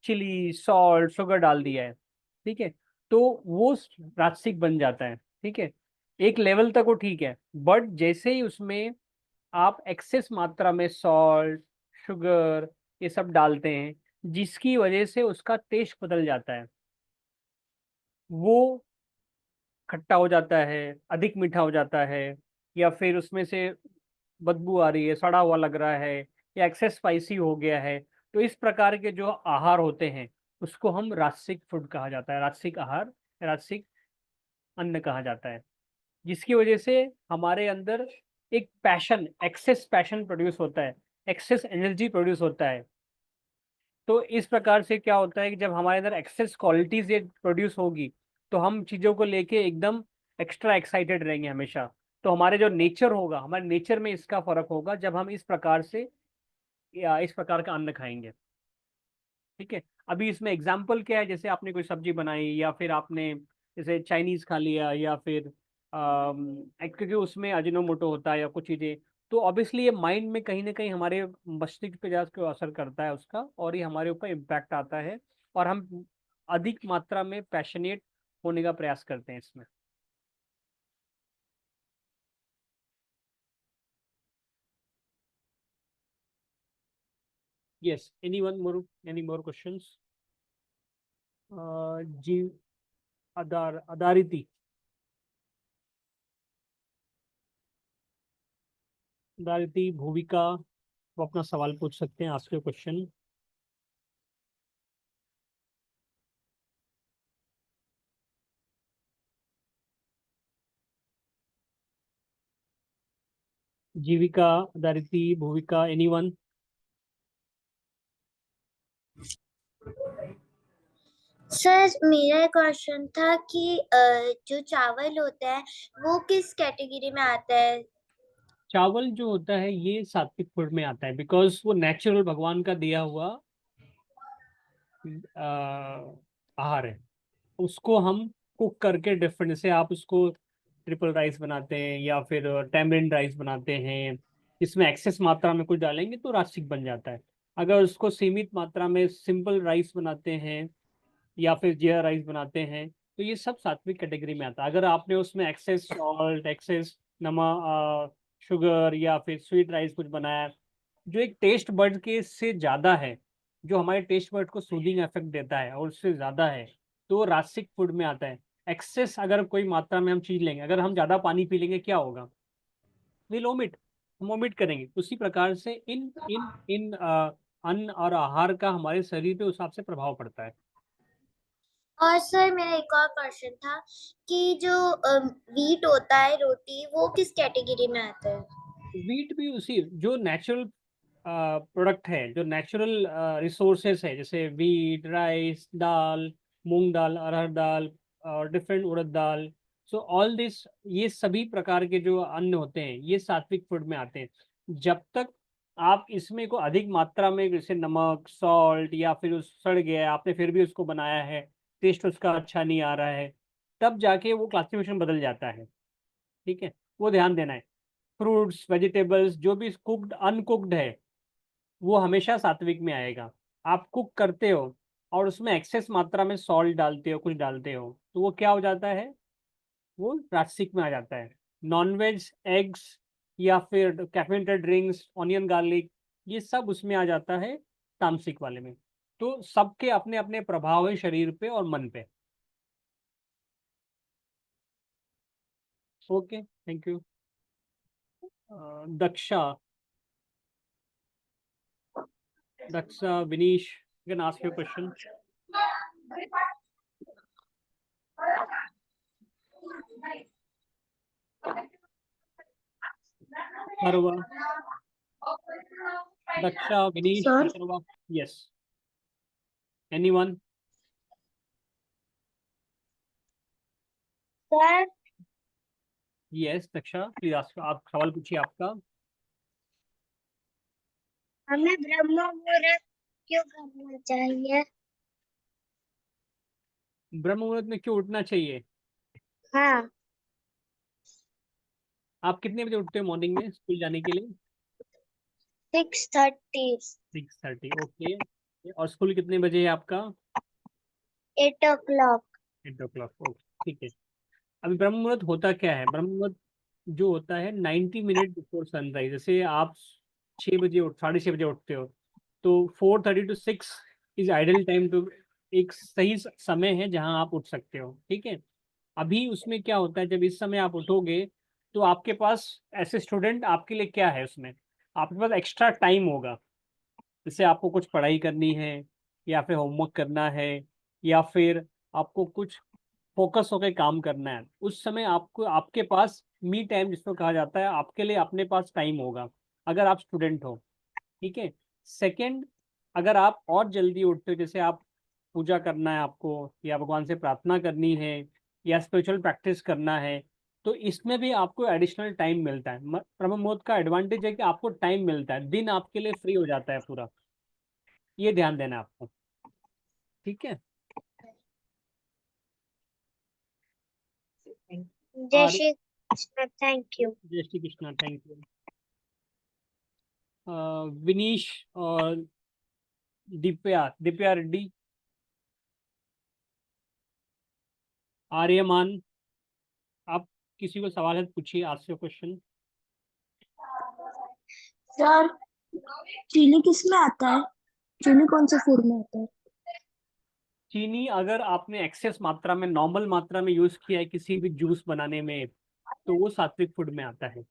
Speaker 2: चिली, सॉल्ट, शुगर डाल दिया है। ठीक है, तो वो राजसिक बन जाता है। ठीक है, एक लेवल तक वो ठीक है, बट जैसे ही उसमें आप एक्सेस मात्रा में सॉल्ट, शुगर, ये सब डालते हैं, जिसकी वजह से उसका टेस्ट बदल जाता है, वो खट्टा हो जाता है, अधिक मीठा हो जाता है, या फिर उसमें से बदबू आ रही है, सड़ा हुआ लग रहा है, या एक्सेस स्पाइसी हो गया है। तो इस प्रकार के जो आहार होते हैं, उसको हम राजसिक फूड कहा जाता है, राजसिक आहार, राजसिक अन्न कहा जाता है। जिसकी वजह से हमारे अंदर एक पैशन, एक्सेस पैशन प्रोड्यूस होता है, एक्सेस एनर्जी प्रोड्यूस होता है। तो इस प्रकार से क्या होता है कि जब हमारे अंदर एक्सेस क्वालिटीज ये प्रोड्यूस होगी, तो हम चीज़ों को लेके एकदम एक्स्ट्रा एक्साइटेड रहेंगे हमेशा। तो हमारे जो नेचर होगा, हमारे नेचर में इसका फर्क होगा जब हम इस प्रकार से, या इस प्रकार का अन्न खाएंगे। ठीक है, अभी इसमें एग्जाम्पल क्या है, जैसे आपने कोई सब्जी बनाई, या फिर आपने जैसे चाइनीज खा लिया, या फिर क्योंकि उसमें अजिनोमोटो होता है या कुछ चीज़ें, तो ऑब्वियसली ये माइंड में कहीं ना कहीं हमारे मस्तिष्क पे जाकर असर करता है उसका, और ये हमारे ऊपर इम्पैक्ट आता है, और हम अधिक मात्रा में पैशनेट होने का प्रयास करते हैं इसमें। Yes, any more questions? जी, अदारिति, अदारिति, भूविका, वो अपना सवाल पूछ सकते हैं, ask your question. Jeevika, Dariti, Bhuvika, anyone?
Speaker 3: Sir मेरा क्वेश्चन था कि जो चावल होता है वो किस कैटेगरी में आता है?
Speaker 2: चावल जो होता है ये सात्विक फूड में आता है, बिकॉज वो नेचुरल भगवान का दिया हुआ आहार है। उसको हम कुक करके डिफरेंट, जैसे आप उसको ट्रिपल राइस बनाते हैं या फिर टैमरिंड राइस बनाते हैं, इसमें एक्सेस मात्रा में कुछ डालेंगे तो रासिक बन जाता है। अगर उसको सीमित मात्रा में सिंपल राइस बनाते हैं या फिर जीरा राइस बनाते हैं तो ये सब सात्विक कैटेगरी में आता है। अगर आपने उसमें एक्सेस सॉल्ट, एक्सेस नमक, शुगर या फिर स्वीट राइस कुछ बनाया जो एक टेस्ट बर्ड के से ज़्यादा है, जो हमारे टेस्ट बर्ड को सूदिंग इफेक्ट देता है और उससे ज़्यादा है, तो रासिक फूड में आता है। एक्सेस अगर कोई मात्रा में हम चीज लेंगे, अगर हम ज़्यादा पानी पी लेंगे क्या होगा? विल ओमिट, हम ओमिट करेंगे। उसी प्रकार से इन इन इन अन्न और आहार का हमारे शरीर पे उस हिसाब से प्रभाव पड़ता है।
Speaker 3: और सर मेरा एक और क्वेश्चन था कि जो वीट होता है, रोटी, वो किस कैटेगरी में आता है?
Speaker 2: वीट भी उसी जो नेचुरल प्रोडक्ट है, जो नेचुरल रिसोर्सेस है, जैसे वीट, राइस, दाल, मूंग दाल, अरहर दाल और different urad dal. So all this, ये सभी प्रकार के जो अन्न होते हैं ये सात्विक फूड में आते हैं। जब तक आप इसमें को अधिक मात्रा में जैसे नमक, सॉल्ट या फिर उस सड़ गया है आपने फिर भी उसको बनाया है, टेस्ट उसका अच्छा नहीं आ रहा है, तब जाके वो क्लासिफिकेशन बदल जाता है। ठीक है, वो ध्यान देना है। फ्रूट्स, वेजिटेबल्स जो भी कुक्ड अनकुक्ड है वो हमेशा सात्विक में आएगा। आप कुक करते हो और उसमें एक्सेस मात्रा में सॉल्ट डालते हो, कुछ डालते हो, तो वो क्या हो जाता है? वो रासिक में आ जाता है। नॉनवेज, एग्स या फिर कैफीनेटेड ड्रिंक्स, ऑनियन गार्लिक, ये सब उसमें आ जाता है तामसिक वाले में। तो सबके अपने अपने प्रभाव है शरीर पे और मन पे। Okay, thank you. Daksha, Vinish, you can ask your question. Atharva, Daksha, Vinish,
Speaker 3: sir
Speaker 2: Atharva, yes, anyone?
Speaker 3: Sir
Speaker 2: yes Daksha, please ask, आप सवाल पूछिए आपका।
Speaker 3: हमें ब्रह्म मुहूर्त क्यों करना चाहिए?
Speaker 2: ब्रह्म मुहूर्त में क्यों उठना चाहिए?
Speaker 3: हाँ,
Speaker 2: आप कितने बजे उठते हो मॉर्निंग में स्कूल जाने के लिए?
Speaker 3: 6:30,
Speaker 2: 6:30, ओके। और स्कूल कितने बजे है आपका?
Speaker 3: 8 o'clock।
Speaker 2: 8 o'clock, ओके, ठीक है। अभी ब्रह्म मुहूर्त होता क्या है? ब्रह्म मुहूर्त जो होता है 90 मिनट बिफोर सनराइज। जैसे आप 6 बजे उठ, 6:30 बजे उठते हो, तो 4:30 to 6 is idle time to, एक सही समय है जहां आप उठ सकते हो। ठीक है, अभी उसमें क्या होता है, जब इस समय आप उठोगे तो आपके पास ऐसे स्टूडेंट आपके लिए क्या है उसमें, आपके पास एक्स्ट्रा टाइम होगा। जैसे आपको कुछ पढ़ाई करनी है या फिर होमवर्क करना है या फिर आपको कुछ फोकस होकर काम करना है, उस समय आपको, आपके पास मी टाइम जिसको कहा जाता है, आपके लिए अपने पास टाइम होगा अगर आप स्टूडेंट हो। ठीक है। सेकंड, अगर आप और जल्दी उठते हो, जैसे आप पूजा करना है आपको या भगवान से प्रार्थना करनी है या स्पिरिचुअल प्रैक्टिस करना है, तो इसमें भी आपको एडिशनल टाइम मिलता है। ब्रह्म मुहूर्त का एडवांटेज है कि आपको टाइम मिलता है, दिन आपके लिए फ्री हो जाता है पूरा। ये ध्यान देना है आपको। ठीक है।
Speaker 3: जय
Speaker 2: और
Speaker 3: श्री कृष्ण, थैंक यू।
Speaker 2: जय श्री कृष्णा, थैंक यू। विनीश और दिव्या रेड्डी, आर्यमान, आप किसी को सवाल है तो पूछिए, आस्क योर क्वेश्चन।
Speaker 3: सर चीनी किस में आता है? चीनी कौन से फूड में आता है?
Speaker 2: चीनी अगर आपने एक्सेस मात्रा में, नॉर्मल मात्रा में यूज किया है किसी भी जूस बनाने में, तो वो सात्विक फूड में आता है।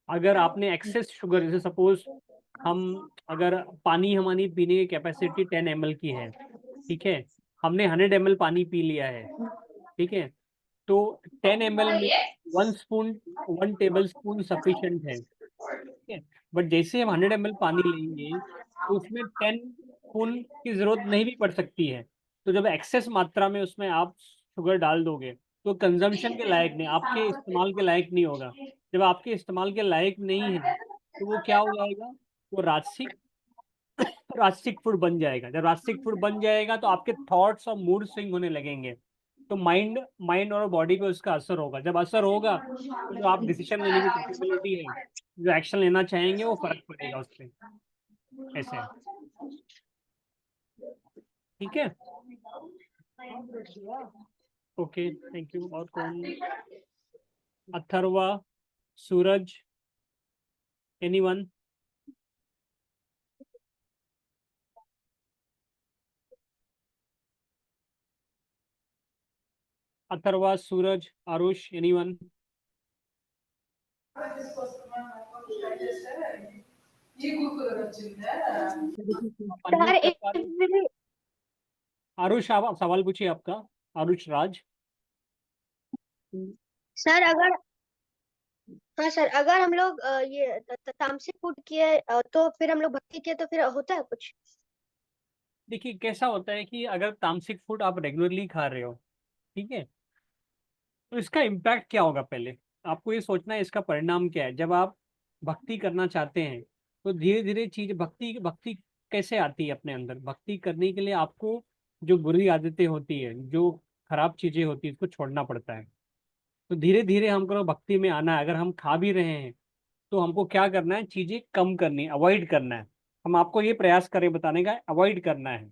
Speaker 2: अगर आपने एक्सेस शुगर, जैसे सपोज हम, अगर पानी, हमारी पीने की कैपेसिटी 10 ml की है, ठीक है, हमने 100 ml पानी पी लिया है, ठीक है, तो 10 ml में 1 टेबल स्पून सफिशिएंट है, ठीक है। बट जैसे हम 100 ml पानी लेंगे तो उसमें 10 स्पून की जरूरत नहीं भी पड़ सकती है। तो जब एक्सेस मात्रा में उसमें आप शुगर डाल दोगे तो कंजम्पशन के लायक नहीं, आपके इस्तेमाल के लायक नहीं होगा। जब आपके इस्तेमाल के लायक नहीं है तो वो क्या हो जाएगा, वो राजसिक राजसिक फूड बन जाएगा। जब राजसिक फूड बन जाएगा तो आपके थॉट्स और मूड स्विंग होने लगेंगे। तो माइंड माइंड और बॉडी पे उसका असर होगा। जब असर होगा तो जो आप डिसीजन लेने की कैपेबिलिटी है, जो एक्शन लेना चाहेंगे, वो फर्क पड़ेगा उससे। ऐसे है, ठीक है। Okay, thank you. और कौन? अथर्वा, सूरज, एनीवन? अथर्वा, सूरज, आरुष, एनीवन?
Speaker 1: सर
Speaker 2: अनम्यूट कर पा रहे? आरुष, आप सवाल पूछिए आपका। आरुष राज।
Speaker 4: सर अगर हाँ सर, अगर हम लोग ये तामसिक फूड किए तो फिर हम लोग भक्ति किए तो फिर होता है कुछ?
Speaker 2: देखिए कैसा होता है कि अगर तामसिक फूड आप रेगुलरली खा रहे हो, ठीक है, तो इसका इम्पैक्ट क्या होगा, पहले आपको ये सोचना है इसका परिणाम क्या है। जब आप भक्ति करना चाहते हैं तो धीरे धीरे चीज, भक्ति भक्ति कैसे आती है अपने अंदर? भक्ति करने के लिए आपको जो बुरी आदतें होती है, जो खराब चीजें होती है, उसको छोड़ना पड़ता है। तो धीरे धीरे हमको भक्ति में आना है। अगर हम खा भी रहे हैं तो हमको क्या करना है, चीजें कम करनी, अवॉइड करना है। हम आपको ये प्रयास करें बताने का, अवॉइड करना है।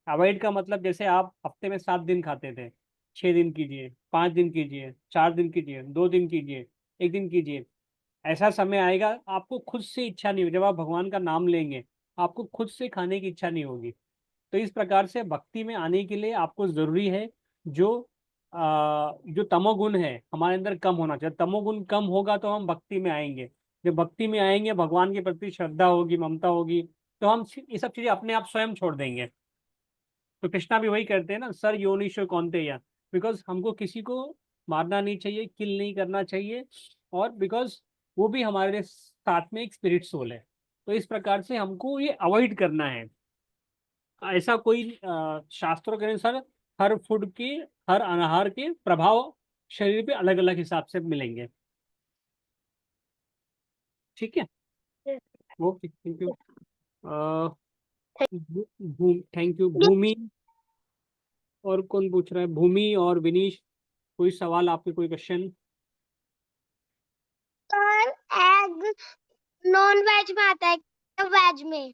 Speaker 2: अवॉइड का मतलब जैसे आप हफ्ते में 7 दिन खाते थे, 6 दिन कीजिए, 5 दिन कीजिए, 4 दिन कीजिए, 2 दिन कीजिए, 1 दिन कीजिए। ऐसा समय आएगा आपको खुद से इच्छा नहीं होगी, जब आप भगवान का नाम लेंगे आपको खुद से खाने की इच्छा नहीं होगी। तो इस प्रकार से भक्ति में आने के लिए आपको जरूरी है जो जो तमोगुण है हमारे अंदर कम होना चाहिए। तमोगुण कम होगा तो हम भक्ति में आएंगे। जब भक्ति में आएंगे, भगवान के प्रति श्रद्धा होगी, ममता होगी, तो हम ये सब चीजें अपने आप स्वयं छोड़ देंगे। तो कृष्णा भी वही करते हैं ना, सर योनिशो कौन्तेय। बिकॉज हमको किसी को मारना नहीं चाहिए, किल नहीं करना चाहिए, और बिकॉज वो भी हमारे साथ में एक स्पिरिट सोल है। तो इस प्रकार से हमको ये अवॉइड करना है। ऐसा कोई शास्त्रों के अनुसार हर फूड के, हर आहार के प्रभाव शरीर पे अलग अलग हिसाब से मिलेंगे, ठीक है। Okay, thank you. Thank you Bhoomi. और कौन पूछ रहा है? भूमि और विनीश, कोई सवाल आपके, कोई question?
Speaker 4: Sir egg non veg में आता है या वेज में?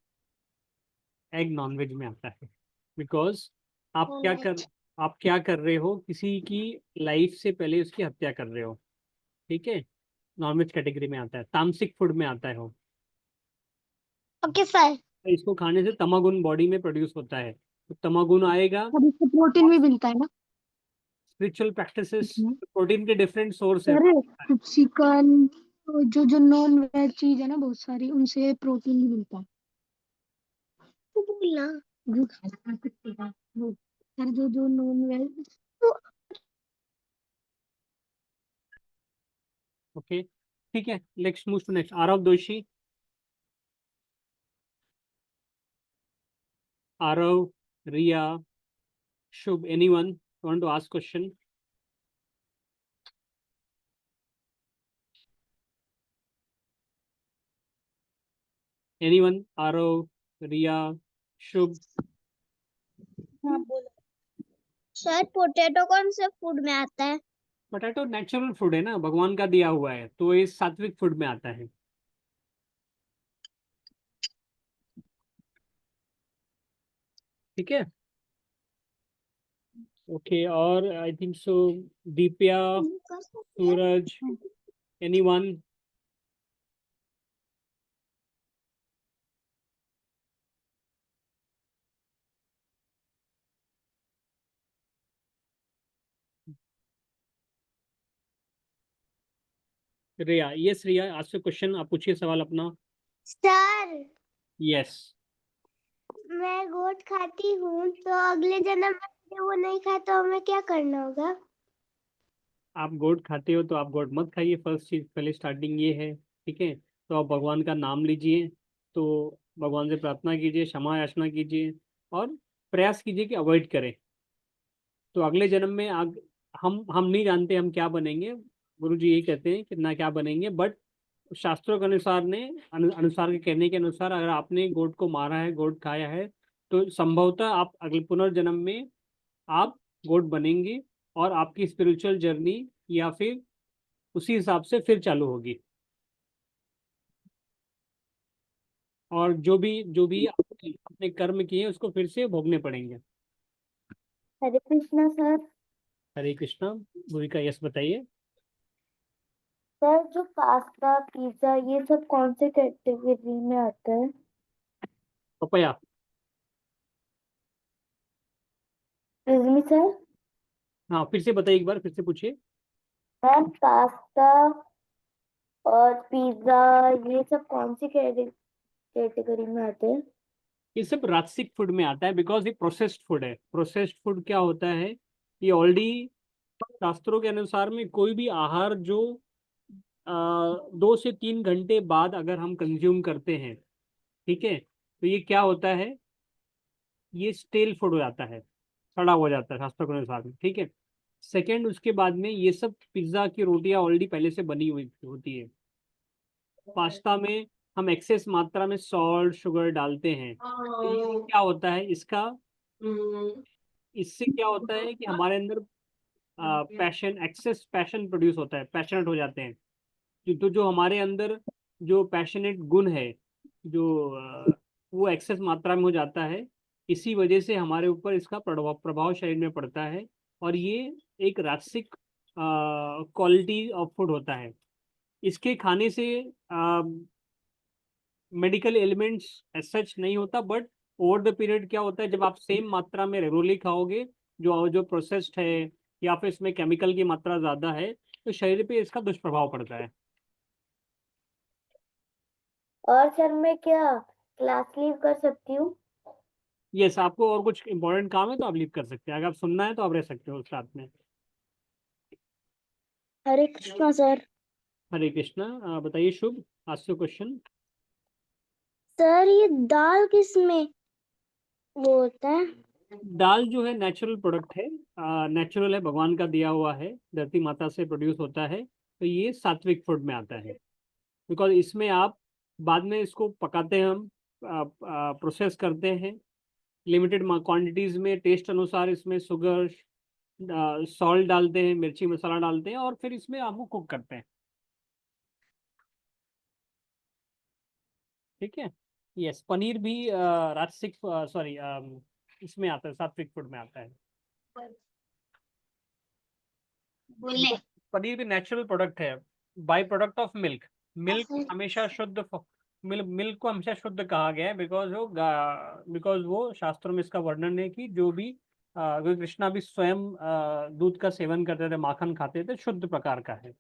Speaker 2: एग नॉनवेज में आता है। बिकॉज आप क्या कर
Speaker 4: Non-veg।
Speaker 2: आप क्या कर रहे हो, किसी की लाइफ से पहले उसकी हत्या कर रहे हो, ठीक है। नॉनवेज कैटेगरी में आता है, तामसिक फूड में आता है वो।
Speaker 4: Okay sir.
Speaker 2: इसको खाने से तमागुन बॉडी में प्रोड्यूस होता है, तो तमागुन आएगा।
Speaker 4: अब इससे प्रोटीन भी मिलता है ना?
Speaker 2: स्पिरिचुअल प्रैक्टिसेस, प्रोटीन के डिफरेंट सोर्स है।
Speaker 4: अरे चिकन, जो जो नॉन वेज चीज है ना बहुत सारी, उनसे प्रोटीन भी मिलता है। तो बोलना जो खा सकते हैं वो, सर जो जो नॉन वेज तो।
Speaker 2: ओके, ठीक है। Let's move to next. Aarav Doshi. Aarav, Riya, Shubh, anyone want to ask question? Anyone? Aarav, Riya, Shubh?
Speaker 4: Sir potato कौन से फूड में आता है?
Speaker 2: पोटैटो नेचुरल फूड है ना, भगवान का दिया हुआ है, तो ये सात्विक फूड में आता है, ठीक है। ओके, और I think so Deepya, Suraj, anyone? Riya, yes Riya, आज से क्वेश्चन आप पूछिए, सवाल अपना।
Speaker 4: Sir
Speaker 2: yes.
Speaker 4: मैं गोट खाती हूँ तो अगले जन्म में मुझे वो नहीं खाए तो हमें क्या करना होगा?
Speaker 2: आप गोट खाते हो तो आप गोट मत खाइए, फर्स्ट चीज पहले स्टार्टिंग ये है, ठीक है। तो आप भगवान का नाम लीजिए, तो भगवान से प्रार्थना कीजिए, क्षमा याचना कीजिए, और प्रयास कीजिए कि अवॉइड करें। तो अगले जन्म में हम नहीं जानते हम क्या बनेंगे, गुरु जी यही कहते हैं कि ना क्या बनेंगे, बट शास्त्रों के अनुसार अनुसार के कहने के अनुसार अगर आपने गोट को मारा है, गोट खाया है, तो संभवतः आप अगले पुनर्जन्म में आप गोट बनेंगे, और आपकी स्पिरिचुअल जर्नी या फिर उसी हिसाब से फिर चालू होगी। और जो भी आपने कर्म किए उसको फिर से भोगने पड़ेंगे।
Speaker 3: हरे कृष्णा सर।
Speaker 2: हरे कृष्णा। भूमिका यस बताइए।
Speaker 3: सर जो पास्ता पिज्जा ये सब कौन से कैटेगरी में आता है?
Speaker 2: पपया।
Speaker 3: रिजमी सर।
Speaker 2: हाँ फिर से बताइए, एक बार फिर से पूछिए।
Speaker 3: मैम पास्ता और पिज्जा ये सब कौन सी कैटेगरी में आते हैं?
Speaker 2: ये सब राजसिक फूड में आता है, बिकॉज ये प्रोसेस्ड फूड है। प्रोसेस्ड फूड क्या होता है, ये ऑलरेडी शास्त्रों के अनुसार में कोई भी आहार जो 2 से 3 घंटे बाद अगर हम कंज्यूम करते हैं, ठीक है, तो ये क्या होता है, ये स्टेल फूड हो जाता है, सड़ा हो जाता है शास्त्रों के अनुसार में, ठीक है। सेकंड, उसके बाद में ये सब पिज्ज़ा की रोटियां ऑलरेडी पहले से बनी हुई होती है। पास्ता में हम एक्सेस मात्रा में सॉल्ट शुगर डालते हैं, तो ये क्या होता है इससे क्या होता है कि हमारे अंदर पैशन, एक्सेस पैशन प्रोड्यूस होता है, पैशनेट हो जाते हैं। तो जो हमारे अंदर जो पैशनेट गुण है, जो वो एक्सेस मात्रा में हो जाता है, इसी वजह से हमारे ऊपर इसका प्रभाव प्रभाव शरीर में पड़ता है। और ये एक राजसिक क्वालिटी ऑफ फूड होता है। इसके खाने से मेडिकल एलिमेंट्स सच नहीं होता, बट ओवर द पीरियड क्या होता है, जब आप सेम मात्रा में रेगुलरली खाओगे, जो जो प्रोसेस्ड है या फिर इसमें केमिकल की मात्रा ज़्यादा है, तो शरीर पे इसका दुष्प्रभाव पड़ता है।
Speaker 3: और सर मैं क्या क्लास लीव कर सकती हूँ?
Speaker 2: यस, आपको और कुछ इंपॉर्टेंट काम है तो आप लीव कर सकते हैं, अगर आप सुनना है तो आप रह सकते हो साथ में।
Speaker 3: हरे कृष्णा सर।
Speaker 2: हरे कृष्णा। बताइए शुभ, आस्क योर क्वेश्चन।
Speaker 3: सर ये दाल किस में वो होता है?
Speaker 2: दाल जो है नेचुरल प्रोडक्ट है, नेचुरल है, भगवान का दिया हुआ है, धरती माता से प्रोड्यूस होता है, तो ये सात्विक फूड में आता है। बिकॉज इसमें आप बाद में इसको पकाते हैं, हम प्रोसेस करते हैं लिमिटेड क्वांटिटीज में, टेस्ट अनुसार इसमें शुगर सॉल्ट डालते हैं, मिर्ची मसाला डालते हैं, और फिर इसमें आपको कुक करते हैं, ठीक है। यस, पनीर भी राजसिक सॉरी इसमें आता है, सात्विक फूड में आता है।
Speaker 3: बोले।
Speaker 2: पनीर भी नेचुरल प्रोडक्ट है, by product of milk. Milk हमेशा शुद्ध, मिल्क को हमेशा शुद्ध कहा गया है, बिकॉज वो शास्त्रों में इसका वर्णन है कि जो भी कृष्णा भी स्वयं दूध का सेवन करते थे, माखन खाते थे, शुद्ध प्रकार का है।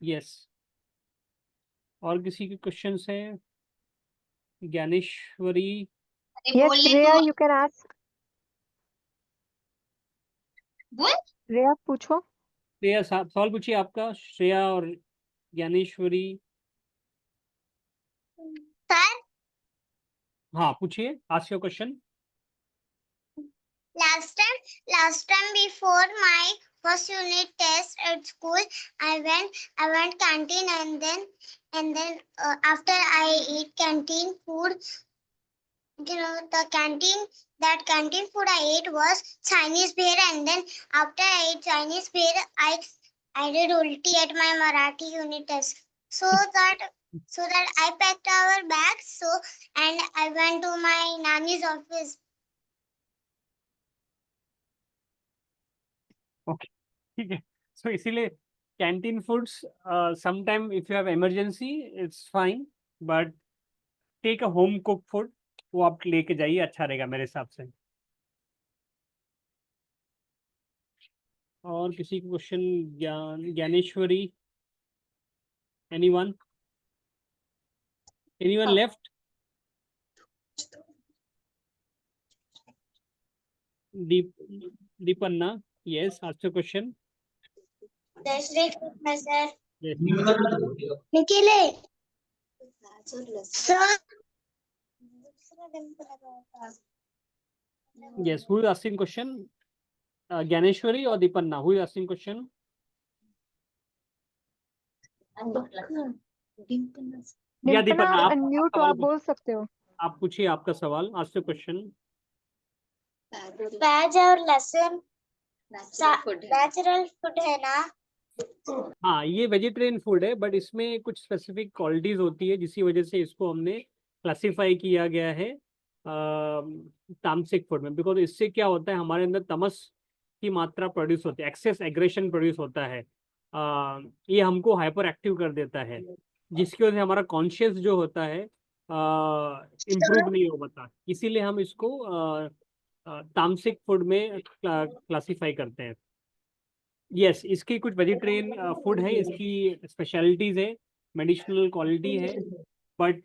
Speaker 2: यस। और किसी के क्वेश्चंस हैं? Dnyaneshwari.
Speaker 1: Yes, Shreya, you can ask.
Speaker 3: बोल।
Speaker 1: श्रेया पूछो।
Speaker 2: श्रेया सवाल पूछिए आपका, श्रेया और ज्ञानेश्वरी।
Speaker 3: सर
Speaker 2: हाँ पूछिए, ask your question.
Speaker 3: last time before my first unit test at school, I went canteen and then after I eat canteen food, you know that canteen food I ate was Chinese beer, and then after I ate Chinese beer I did ulti at my Marathi unit test. So that I packed our bags and I went to my nanny's office.
Speaker 2: Okay, ठीक है। So इसीलिए canteen foods sometime if you have emergency it's fine, but take a home cook food, वो आप लेके जाइए, अच्छा रहेगा मेरे हिसाब से। और किसी को question? Dnyaneshwari, anyone anyone left? Deepanna. Yes, ask your question.
Speaker 3: जय श्री कृष्ण सर।
Speaker 2: Yes.
Speaker 3: निखिले सर दूसरा दिन पर लगा था।
Speaker 2: Yes, who is asking question? Gyaneshwari or Dipanna? Who is asking question? या
Speaker 1: डिम्पना
Speaker 2: दीपन्ना, आप
Speaker 1: अनम्यूट हो,
Speaker 2: सवाल
Speaker 1: आप बोल सकते हो।
Speaker 2: आप पूछिए आपका सवाल, ask your question.
Speaker 3: प्याज और लहसुन नेचुरल फूड है ना?
Speaker 2: हाँ, ये वेजिटेरियन फूड है, बट इसमें कुछ स्पेसिफिक क्वालिटीज होती है जिसकी वजह से इसको हमने क्लासिफाई किया गया है तामसिक फूड में। बिकॉज इससे क्या होता है, हमारे अंदर तमस की मात्रा प्रोड्यूस होती है, एक्सेस एग्रेशन प्रोड्यूस होता है। ये हमको हाइपर एक्टिव कर देता है, जिसकी वजह से हमारा कॉन्शियस जो होता है इम्प्रूव नहीं हो पाता। इसीलिए हम इसको तामसिक फूड में क्लासिफाई करते हैं। यस, इसकी कुछ वेजिटेरियन फूड है, इसकी स्पेशलिटीज है, मेडिसिनल क्वालिटी है, बट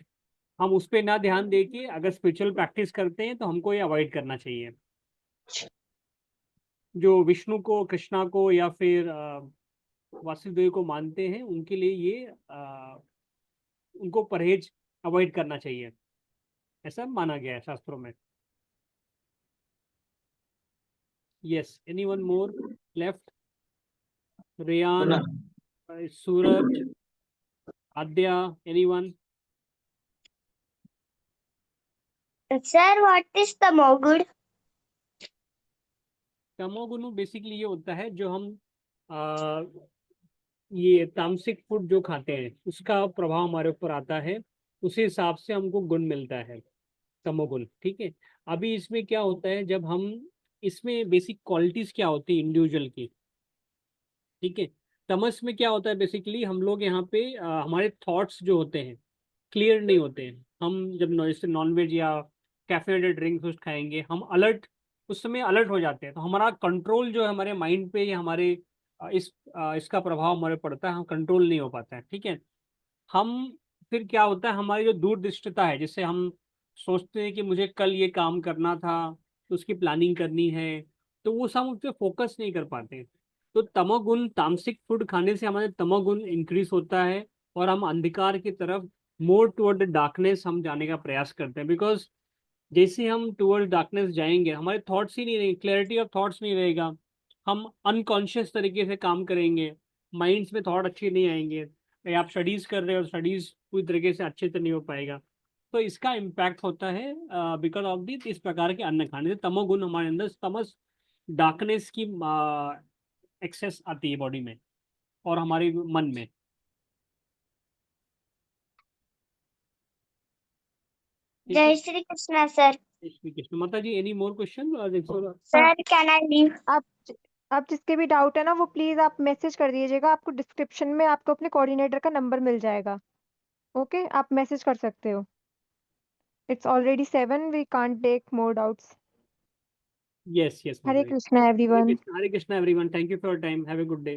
Speaker 2: हम उस पर ना ध्यान दे के अगर स्पिरिचुअल प्रैक्टिस करते हैं तो हमको ये अवॉइड करना चाहिए। जो विष्णु को, कृष्णा को या फिर वासुदेव को मानते हैं, उनके लिए ये उनको परहेज अवॉइड करना चाहिए, ऐसा माना गया है शास्त्रों में। Yes, anyone more left? Reyaan, Suraj, Aadya, anyone?
Speaker 3: Sir what is tamoguna?
Speaker 2: तमोगुण बेसिकली ये होता है जो हम ये तामसिक फूड जो खाते हैं उसका प्रभाव हमारे ऊपर आता है, उसी हिसाब से हमको गुण मिलता है, तमोगुण। ठीक है, अभी इसमें क्या होता है, जब हम इसमें बेसिक क्वालिटीज क्या होती है इंडिविजुअल की। ठीक है, तमस में क्या होता है, बेसिकली हम लोग यहाँ पे हमारे थॉट्स जो होते हैं क्लियर नहीं होते हैं। हम जब जैसे नॉनवेज या कैफेनेटेड ड्रिंक्स खाएंगे, हम अलर्ट, उस समय अलर्ट हो जाते हैं, तो हमारा कंट्रोल जो है हमारे माइंड पे या हमारे इसका प्रभाव हमारे पड़ता है, हम कंट्रोल नहीं हो पाता है। ठीक है, हम फिर क्या होता है, हमारी जो दूरदृष्टता है, जिससे हम सोचते हैं कि मुझे कल ये काम करना था, तो उसकी प्लानिंग करनी है, तो वो सब हम उस पर फोकस नहीं कर पाते। तो तमोगुण, तामसिक फूड खाने से हमारे तमोगुण इंक्रीज होता है और हम अंधकार की तरफ, मोर टुवर्ड द डार्कनेस हम जाने का प्रयास करते हैं। बिकॉज जैसे हम टुवर्ड डार्कनेस जाएंगे, हमारे थॉट्स ही नहीं रहेंगे, क्लैरिटी ऑफ थॉट्स नहीं रहेगा, हम अनकॉन्शियस तरीके से काम करेंगे, माइंड्स में थॉट अच्छे नहीं आएंगे, या आप स्टडीज कर रहे हो, स्टडीज पूरी तरीके से अच्छे से नहीं हो पाएगा। तो इसका इम्पैक्ट होता है बिकॉज ऑफ दी इस प्रकार के अन्न खाने से तमोगुण हमारे अंदर, तमस डार्कनेस की एक्सेस आती है बॉडी में और हमारे मन में।
Speaker 3: जय श्री कृष्ण सर।
Speaker 2: श्री कृष्ण। माता जी, any more question?
Speaker 3: Sir can I leave?
Speaker 1: आप जिसके भी डाउट है ना, वो प्लीज आप मैसेज कर दीजिएगा, आपको डिस्क्रिप्शन में आपको अपने कोऑर्डिनेटर का नंबर मिल जाएगा। ओके, आप मैसेज कर सकते हो। It's already 7, we can't take more doubts.
Speaker 2: Yes, yes,
Speaker 1: Hare
Speaker 2: Mataji.
Speaker 1: Krishna everyone.
Speaker 2: Hare Krishna everyone. Thank you for your time. Have a good day.